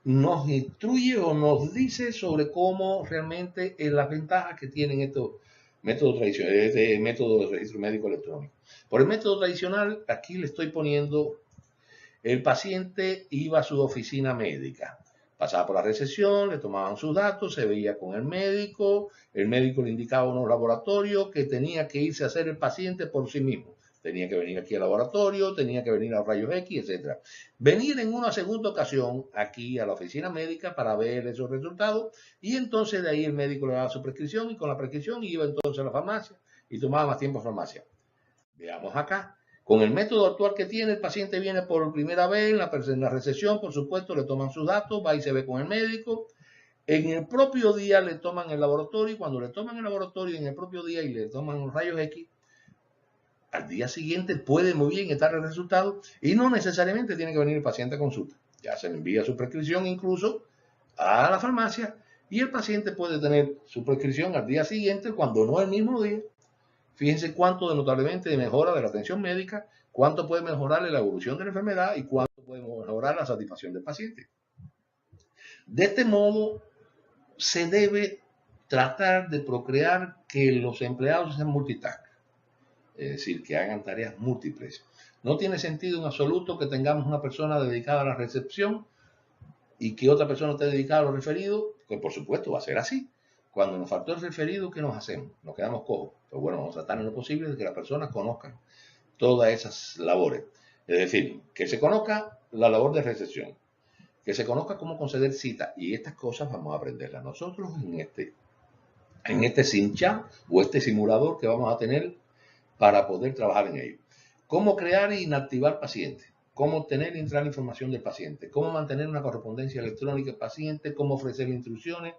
nos instruye o nos dice sobre cómo realmente las ventajas que tienen estos métodos tradicionales, este método de registro médico electrónico. Por el método tradicional, aquí le estoy poniendo, el paciente iba a su oficina médica, pasaba por la recepción, le tomaban sus datos, se veía con el médico le indicaba unos laboratorios que tenía que irse a hacer el paciente por sí mismo. Tenía que venir aquí al laboratorio, tenía que venir a los rayos X, etc. Venir en una segunda ocasión aquí a la oficina médica para ver esos resultados y entonces de ahí el médico le daba su prescripción y con la prescripción iba entonces a la farmacia y tomaba más tiempo en farmacia. Veamos acá. Con el método actual que tiene, el paciente viene por primera vez en la recepción, por supuesto, le toman sus datos, va y se ve con el médico. En el propio día le toman el laboratorio y cuando le toman el laboratorio en el propio día y le toman los rayos X, al día siguiente puede muy bien estar el resultado y no necesariamente tiene que venir el paciente a consulta. Ya se le envía su prescripción incluso a la farmacia y el paciente puede tener su prescripción al día siguiente cuando no el mismo día. Fíjense cuánto notablemente de mejora de la atención médica, cuánto puede mejorarle la evolución de la enfermedad y cuánto puede mejorar la satisfacción del paciente. De este modo, se debe tratar de procrear que los empleados sean multitask, es decir, que hagan tareas múltiples. No tiene sentido en absoluto que tengamos una persona dedicada a la recepción y que otra persona esté dedicada a los referidos, que por supuesto va a ser así. Cuando nos faltó el referido, ¿qué nos hacemos? Nos quedamos cojos. Pero bueno, vamos a tratar en lo posible de que las personas conozcan todas esas labores. Es decir, que se conozca la labor de recepción, que se conozca cómo conceder cita. Y estas cosas vamos a aprenderlas nosotros en este SimChat o este simulador que vamos a tener para poder trabajar en ello. Cómo crear e inactivar pacientes. Cómo obtener y entrar información del paciente. Cómo mantener una correspondencia electrónica del paciente. Cómo ofrecer instrucciones.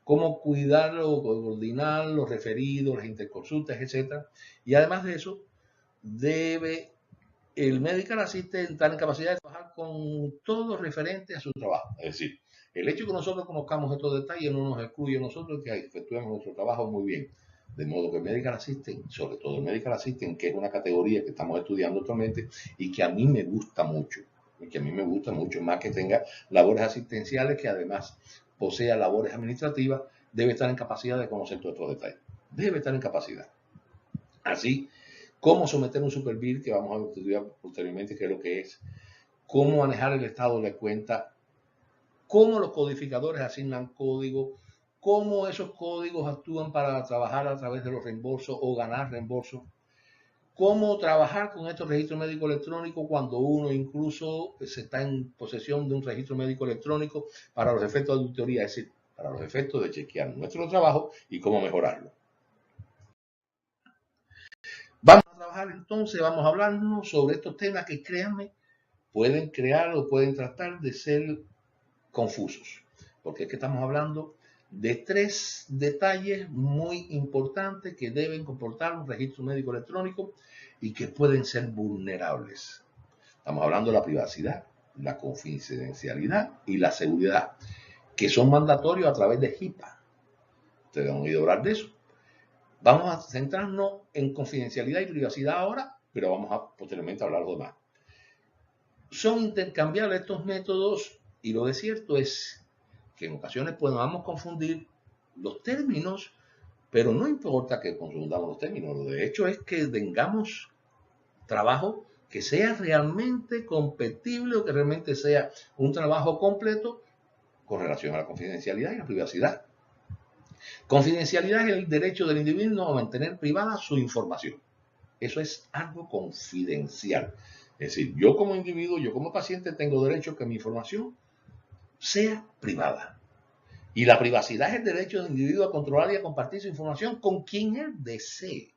Cómo cuidarlo, coordinar los referidos, las interconsultas, etc. Y además de eso, debe el medical assistant estar en capacidad de trabajar con todo referente a su trabajo. Es decir, el hecho de que nosotros conozcamos estos detalles no nos excluye a nosotros que efectuemos nuestro trabajo muy bien. De modo que el medical assistant, sobre todo el medical assistant, que es una categoría que estamos estudiando actualmente y que a mí me gusta mucho, más que tenga labores asistenciales, que además posea labores administrativas, debe estar en capacidad de conocer todos estos detalles. Debe estar en capacidad. Así cómo someter un superbill, que vamos a estudiar posteriormente qué es lo que es, cómo manejar el estado de cuenta, cómo los codificadores asignan código, cómo esos códigos actúan para trabajar a través de los reembolsos o ganar reembolsos, cómo trabajar con estos registros médicos electrónicos cuando uno incluso se está en posesión de un registro médico electrónico para los efectos de auditoría, es decir, para los efectos de chequear nuestro trabajo y cómo mejorarlo. Vamos a trabajar entonces, vamos a hablarnos sobre estos temas que, créanme, pueden crear o pueden tratar de ser confusos, porque es que estamos hablando de 3 detalles muy importantes que deben comportar un registro médico electrónico y que pueden ser vulnerables. Estamos hablando de la privacidad, la confidencialidad y la seguridad, que son mandatorios a través de HIPAA. Ustedes han oído hablar de eso. Vamos a centrarnos en confidencialidad y privacidad ahora, pero vamos a posteriormente hablar de lo demás. Son intercambiables estos métodos y lo de cierto es que en ocasiones podamos confundir los términos, pero no importa que confundamos los términos. Lo de hecho es que tengamos trabajo que sea realmente compatible o que realmente sea un trabajo completo con relación a la confidencialidad y la privacidad. Confidencialidad es el derecho del individuo a mantener privada su información. Eso es algo confidencial. Es decir, yo como individuo, yo como paciente tengo derecho a que mi información sea privada. Y la privacidad es el derecho del individuo a controlar y a compartir su información con quien él desee.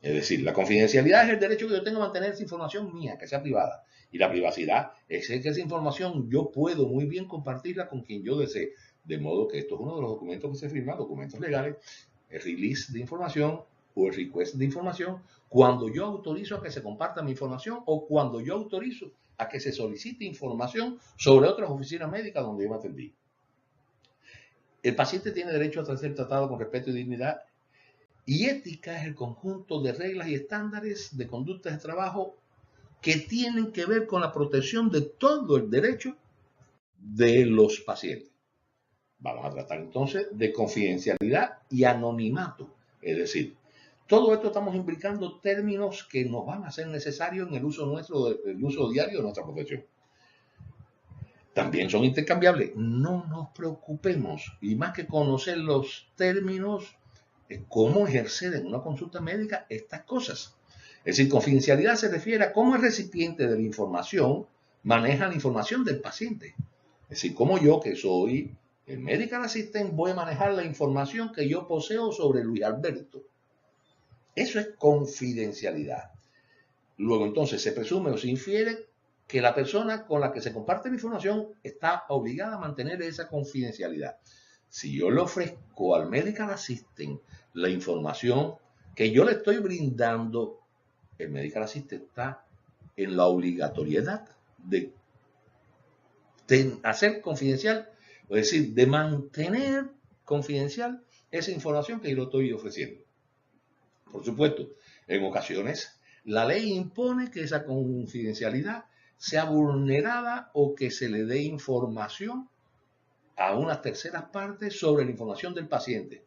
Es decir, la confidencialidad es el derecho que yo tengo a mantener esa información mía, que sea privada. Y la privacidad es que esa información yo puedo muy bien compartirla con quien yo desee. De modo que esto es uno de los documentos que se firman, documentos legales, el release de información o el request de información, cuando yo autorizo a que se comparta mi información o cuando yo autorizo a que se solicite información sobre otras oficinas médicas donde yo me atendí. El paciente tiene derecho a ser tratado con respeto y dignidad, y ética es el conjunto de reglas y estándares de conductas de trabajo que tienen que ver con la protección de todo el derecho de los pacientes. Vamos a tratar entonces de confidencialidad y anonimato. Es decir, todo esto estamos implicando términos que nos van a ser necesarios en el uso nuestro, el uso diario de nuestra profesión. También son intercambiables. No nos preocupemos. Y más que conocer los términos, cómo ejercer en una consulta médica estas cosas. Es decir, confidencialidad se refiere a cómo el recipiente de la información maneja la información del paciente. Es decir, cómo yo, que soy el medical assistant, voy a manejar la información que yo poseo sobre Luis Alberto. Eso es confidencialidad. Luego entonces se presume o se infiere que la persona con la que se comparte la información está obligada a mantener esa confidencialidad. Si yo le ofrezco al medical assistant la información que yo le estoy brindando, el medical assistant está en la obligatoriedad de hacer confidencial, es decir, de mantener confidencial esa información que yo le estoy ofreciendo. Por supuesto, en ocasiones la ley impone que esa confidencialidad sea vulnerada o que se le dé información a unas terceras partes sobre la información del paciente.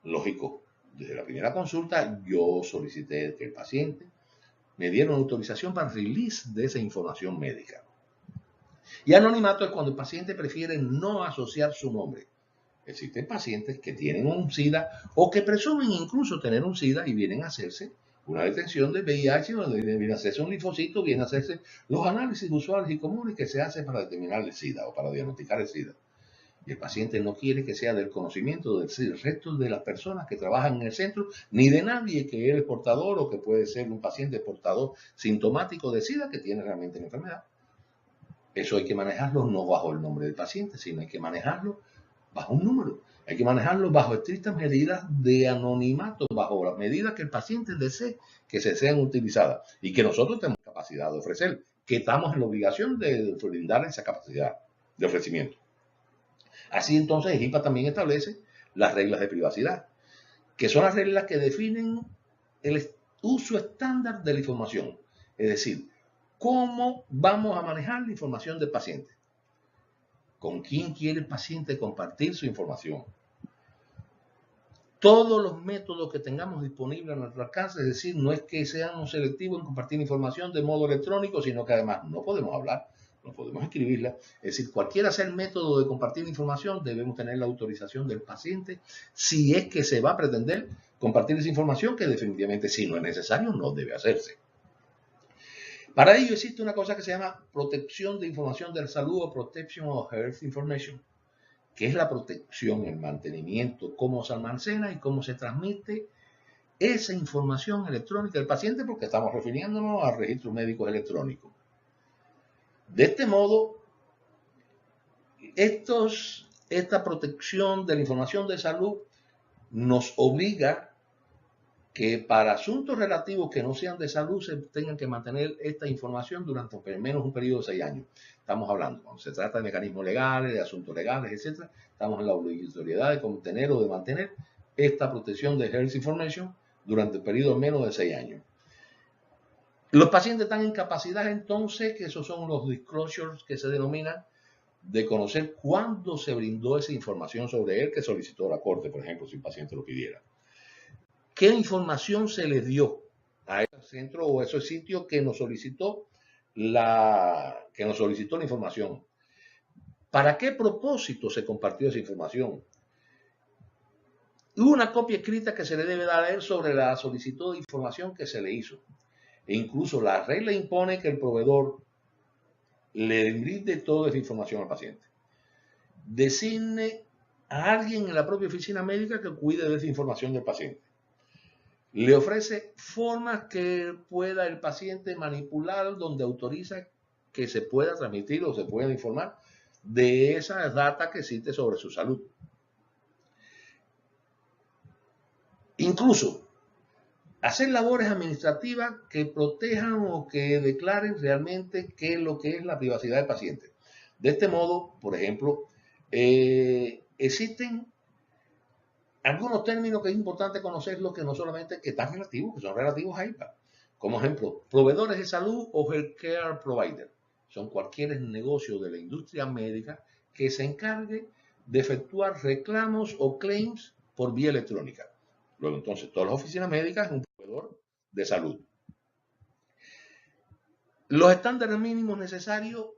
Lógico, desde la primera consulta yo solicité que el paciente me diera una autorización para el release de esa información médica. Y anonimato es cuando el paciente prefiere no asociar su nombre. Existen pacientes que tienen un SIDA o que presumen incluso tener un SIDA y vienen a hacerse una detención de VIH, donde viene a hacerse un linfocito, viene a hacerse los análisis usuales y comunes que se hacen para determinar el SIDA o para diagnosticar el SIDA. Y el paciente no quiere que sea del conocimiento del resto de las personas que trabajan en el centro, ni de nadie que es portador o que puede ser un paciente portador sintomático de SIDA que tiene realmente la enfermedad. Eso hay que manejarlo no bajo el nombre del paciente, sino hay que manejarlo bajo un número. Hay que manejarlo bajo estrictas medidas de anonimato, bajo las medidas que el paciente desee que se sean utilizadas y que nosotros tenemos capacidad de ofrecer, que estamos en la obligación de brindar esa capacidad de ofrecimiento. Así entonces, el HIPAA también establece las reglas de privacidad, que son las reglas que definen el uso estándar de la información. Es decir, cómo vamos a manejar la información del paciente. ¿Con quién quiere el paciente compartir su información? todos los métodos que tengamos disponibles a nuestro alcance, es decir, no es que seamos selectivos en compartir información de modo electrónico, sino que además no podemos hablar, no podemos escribirla. Es decir, cualquiera sea el método de compartir información, debemos tener la autorización del paciente si es que se va a pretender compartir esa información, que definitivamente, si no es necesario, no debe hacerse. Para ello existe una cosa que se llama protección de información de la salud o Protection of Health Information, que es la protección, el mantenimiento, cómo se almacena y cómo se transmite esa información electrónica del paciente, porque estamos refiriéndonos a registros médicos electrónicos. De este modo, esta protección de la información de salud nos obliga que para asuntos relativos que no sean de salud se tengan que mantener esta información durante al menos un periodo de 6 años. Estamos hablando, cuando se trata de mecanismos legales, de asuntos legales, etc., estamos en la obligatoriedad de contener o de mantener esta protección de Health Information durante el periodo al menos de 6 años. Los pacientes están en capacidad entonces, que esos son los disclosures que se denominan, de conocer cuándo se brindó esa información sobre él que solicitó la corte, por ejemplo, si el paciente lo pidiera. ¿Qué información se le dio a ese centro o a ese sitio que nos solicitó la información? ¿Para qué propósito se compartió esa información? Hubo una copia escrita que se le debe dar a él sobre la solicitud de información que se le hizo. E incluso la regla impone que el proveedor le brinde toda esa información al paciente. Designe a alguien en la propia oficina médica que cuide de esa información del paciente. Le ofrece formas que pueda el paciente manipular, donde autoriza que se pueda transmitir o se pueda informar de esa data que existe sobre su salud. Incluso hacer labores administrativas que protejan o que declaren realmente qué es lo que es la privacidad del paciente. De este modo, por ejemplo, existen algunos términos que es importante conocerlos, que no solamente que están relativos, que son relativos a IPA. Como ejemplo, proveedores de salud o healthcare provider. Son cualquier negocio de la industria médica que se encargue de efectuar reclamos o claims por vía electrónica. Luego, entonces, todas las oficinas médicas es un proveedor de salud. Los estándares mínimos necesarios,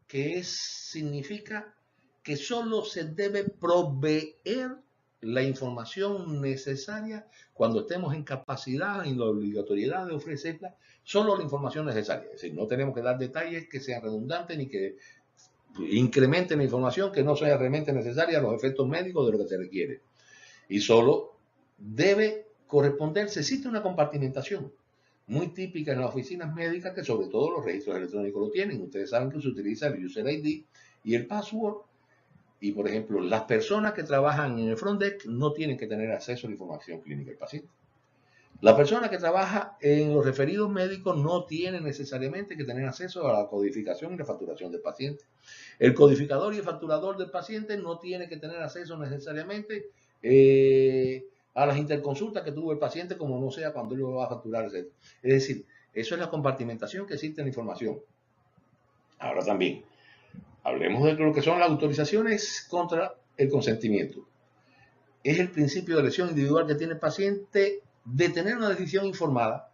que significa que solo se debe proveer la información necesaria cuando estemos en capacidad, en la obligatoriedad de ofrecerla, solo la información necesaria. Es decir, no tenemos que dar detalles que sean redundantes ni que incrementen la información que no sea realmente necesaria a los efectos médicos de lo que se requiere. Y solo debe corresponderse, existe una compartimentación muy típica en las oficinas médicas, que sobre todo los registros electrónicos lo tienen. Ustedes saben que se utiliza el user ID y el password. Y, por ejemplo, las personas que trabajan en el front desk no tienen que tener acceso a la información clínica del paciente. La persona que trabaja en los referidos médicos no tiene necesariamente que tener acceso a la codificación y la facturación del paciente. El codificador y el facturador del paciente no tiene que tener acceso necesariamente a las interconsultas que tuvo el paciente, como no sea cuando él lo va a facturar, etc. Es decir, eso es la compartimentación que existe en la información. Ahora también, hablemos de lo que son las autorizaciones contra el consentimiento. Es el principio de elección individual que tiene el paciente de tener una decisión informada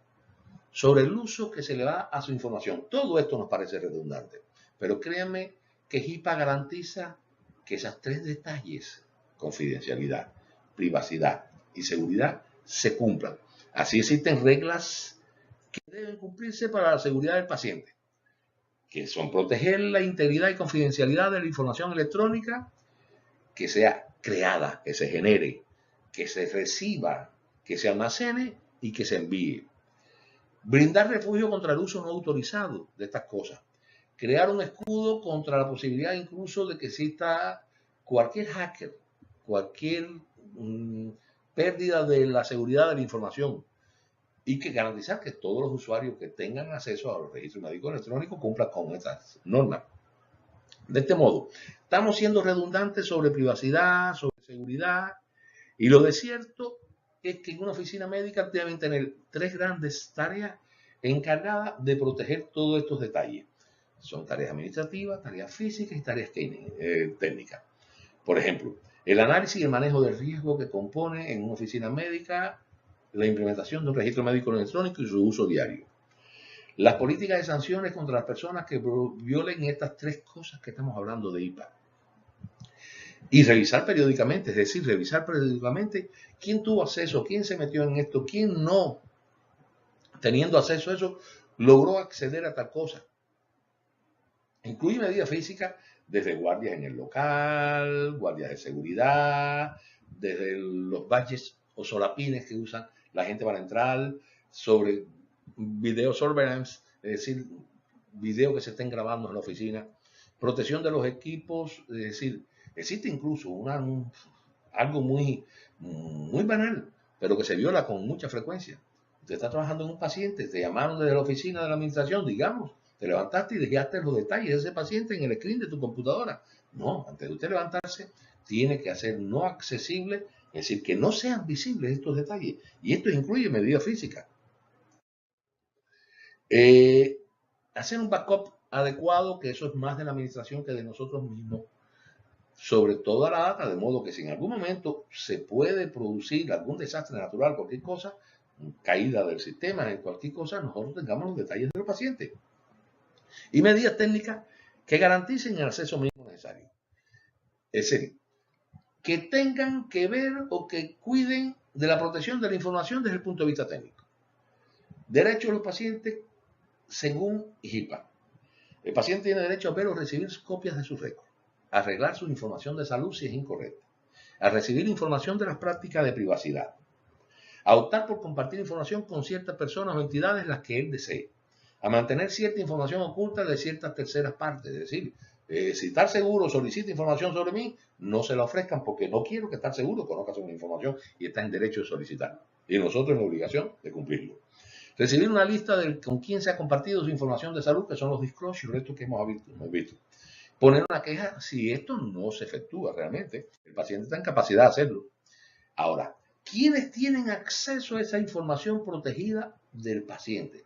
sobre el uso que se le da a su información. Todo esto nos parece redundante, pero créanme que HIPAA garantiza que esos 3 detalles, confidencialidad, privacidad y seguridad, se cumplan. Así existen reglas que deben cumplirse para la seguridad del paciente, que son proteger la integridad y confidencialidad de la información electrónica que sea creada, que se genere, que se reciba, que se almacene y que se envíe. Brindar refugio contra el uso no autorizado de estas cosas. Crear un escudo contra la posibilidad incluso de que exista cualquier hacker, cualquier pérdida de la seguridad de la información. Y que garantizar que todos los usuarios que tengan acceso a los registros médicos electrónicos cumplan con estas normas. De este modo, estamos siendo redundantes sobre privacidad, sobre seguridad, y lo de cierto es que en una oficina médica deben tener 3 grandes tareas encargadas de proteger todos estos detalles. Son tareas administrativas, tareas físicas y tareas técnicas. Por ejemplo, El análisis y el manejo del riesgo que compone en una oficina médica la implementación de un registro médico electrónico y su uso diario. Las políticas de sanciones contra las personas que violen estas tres cosas que estamos hablando de IPA. Y revisar periódicamente, es decir, revisar periódicamente quién tuvo acceso, quién se metió en esto, quién no, teniendo acceso a eso, logró acceder a tal cosa. Incluye medidas físicas desde guardias en el local, guardias de seguridad, desde los badges o solapines que usan la gente para entrar, sobre video surveillance, es decir, video que se estén grabando en la oficina, protección de los equipos, es decir, existe incluso algo muy banal, pero que se viola con mucha frecuencia. Usted está trabajando en un paciente, te llamaron desde la oficina de la administración, digamos, te levantaste y dejaste los detalles de ese paciente en el screen de tu computadora. No, antes de usted levantarse, tiene que hacer no accesible, es decir, que no sean visibles estos detalles. Y esto incluye medidas físicas. Hacer un backup adecuado, que eso es más de la administración que de nosotros mismos, sobre toda la data, de modo que si en algún momento se puede producir algún desastre natural, cualquier cosa, caída del sistema, en cualquier cosa, nosotros tengamos los detalles de los pacientes. Y medidas técnicas que garanticen el acceso mínimo necesario. Es decir, que tengan que ver o que cuiden de la protección de la información desde el punto de vista técnico. Derechos de los pacientes según HIPAA. El paciente tiene derecho a ver o recibir copias de sus récords, a arreglar su información de salud si es incorrecta, a recibir información de las prácticas de privacidad, a optar por compartir información con ciertas personas o entidades las que él desee, a mantener cierta información oculta de ciertas terceras partes, es decir, si Estar Seguro solicita información sobre mí, no se la ofrezcan porque no quiero que Estar Seguro conozca sobre mi información y está en derecho de solicitarlo. Y nosotros en la obligación de cumplirlo. Recibir una lista de con quién se ha compartido su información de salud, que son los disclosures, estos que hemos visto. Poner una queja si esto no se efectúa realmente. El paciente está en capacidad de hacerlo. Ahora, ¿quiénes tienen acceso a esa información protegida del paciente?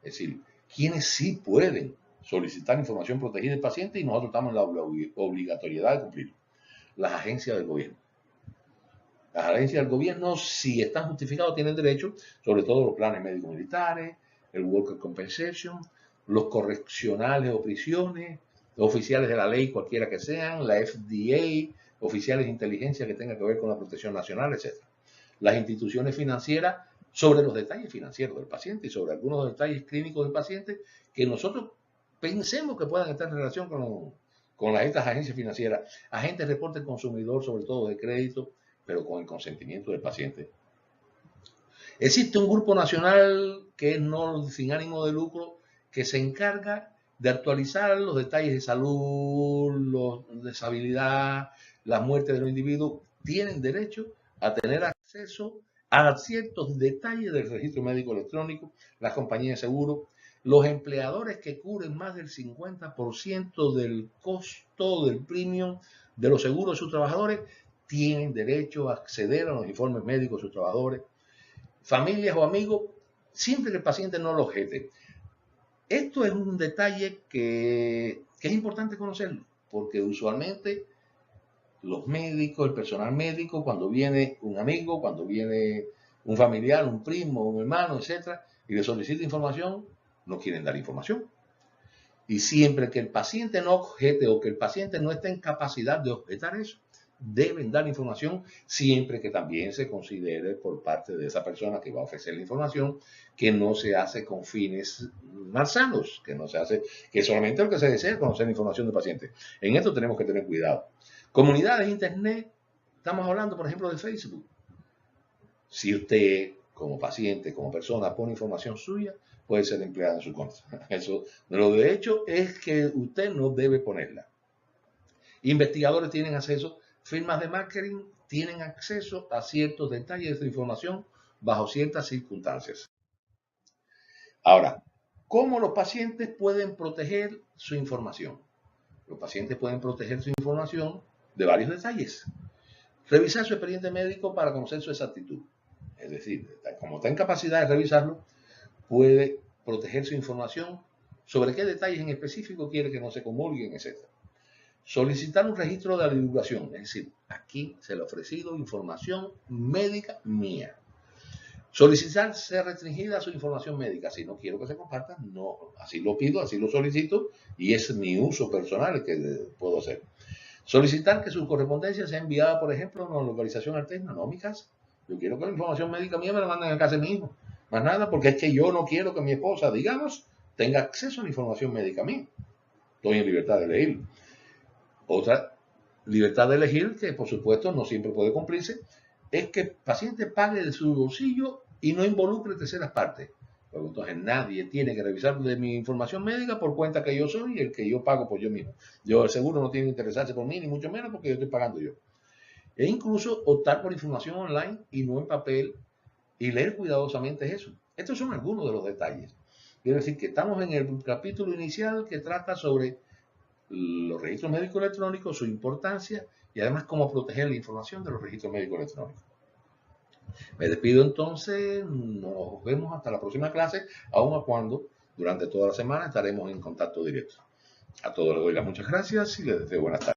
Es decir, ¿quiénes sí pueden solicitar información protegida del paciente y nosotros estamos en la obligatoriedad de cumplirlo? Las agencias del gobierno. Las agencias del gobierno, si están justificados, tienen derecho, sobre todo los planes médicos militares, el Worker Compensation, los correccionales o prisiones, los oficiales de la ley, cualquiera que sean, la FDA, oficiales de inteligencia que tengan que ver con la protección nacional, etc. Las instituciones financieras sobre los detalles financieros del paciente y sobre algunos detalles clínicos del paciente que nosotros pensemos que puedan estar en relación con estas agencias financieras, agentes de reporte del consumidor, sobre todo de crédito, pero con el consentimiento del paciente. Existe un grupo nacional que es sin ánimo de lucro que se encarga de actualizar los detalles de salud, la deshabilidad, las muertes de los individuos. Tienen derecho a tener acceso a ciertos detalles del registro médico electrónico, las compañías de seguro, los empleadores que cubren más del 50% del costo del premium de los seguros de sus trabajadores tienen derecho a acceder a los informes médicos de sus trabajadores, familias o amigos, siempre que el paciente no lo objete. Esto es un detalle que es importante conocerlo, porque usualmente los médicos, el personal médico, cuando viene un amigo, cuando viene un familiar, un primo, un hermano, etc., y le solicita información, no quieren dar información. Y siempre que el paciente no objete o que el paciente no esté en capacidad de objetar eso, deben dar información siempre que también se considere por parte de esa persona que va a ofrecer la información que no se hace con fines malsanos, que no se hace, que solamente lo que se desea es conocer la información del paciente. En esto tenemos que tener cuidado. Comunidades de internet, estamos hablando por ejemplo de Facebook. Si usted como paciente, como persona pone información suya, puede ser empleada en su contra. Eso, lo de hecho es que usted no debe ponerla. Investigadores tienen acceso, firmas de marketing tienen acceso a ciertos detalles de información bajo ciertas circunstancias. Ahora, ¿cómo los pacientes pueden proteger su información? Los pacientes pueden proteger su información de varios detalles. Revisar su expediente médico para conocer su exactitud. Es decir, como está en capacidad de revisarlo, puede proteger su información sobre qué detalles en específico quiere que no se comulguen, etc. Solicitar un registro de la divulgación, es decir, aquí se le ha ofrecido información médica mía. Solicitar ser restringida su información médica. Si no quiero que se comparta, no, así lo pido, así lo solicito y es mi uso personal que puedo hacer. Solicitar que su correspondencia sea enviada, por ejemplo, a una localización alterna, no a mi casa. Yo quiero que la información médica mía me la manden a casa de mi hijo. Más nada, porque es que yo no quiero que mi esposa, digamos, tenga acceso a la información médica mía. Estoy en libertad de elegir. Otra libertad de elegir, que por supuesto no siempre puede cumplirse, es que el paciente pague de su bolsillo y no involucre terceras partes. Porque entonces nadie tiene que revisar de mi información médica por cuenta que yo soy el que yo pago por yo mismo. Yo el seguro no tiene que interesarse por mí, ni mucho menos porque yo estoy pagando yo. E incluso optar por información online y no en papel y leer cuidadosamente eso. Estos son algunos de los detalles. Quiero decir que estamos en el capítulo inicial que trata sobre los registros médicos electrónicos, su importancia y además cómo proteger la información de los registros médicos electrónicos. Me despido entonces, nos vemos hasta la próxima clase, aun a cuando durante toda la semana estaremos en contacto directo. A todos les doy las muchas gracias y les deseo buenas tardes.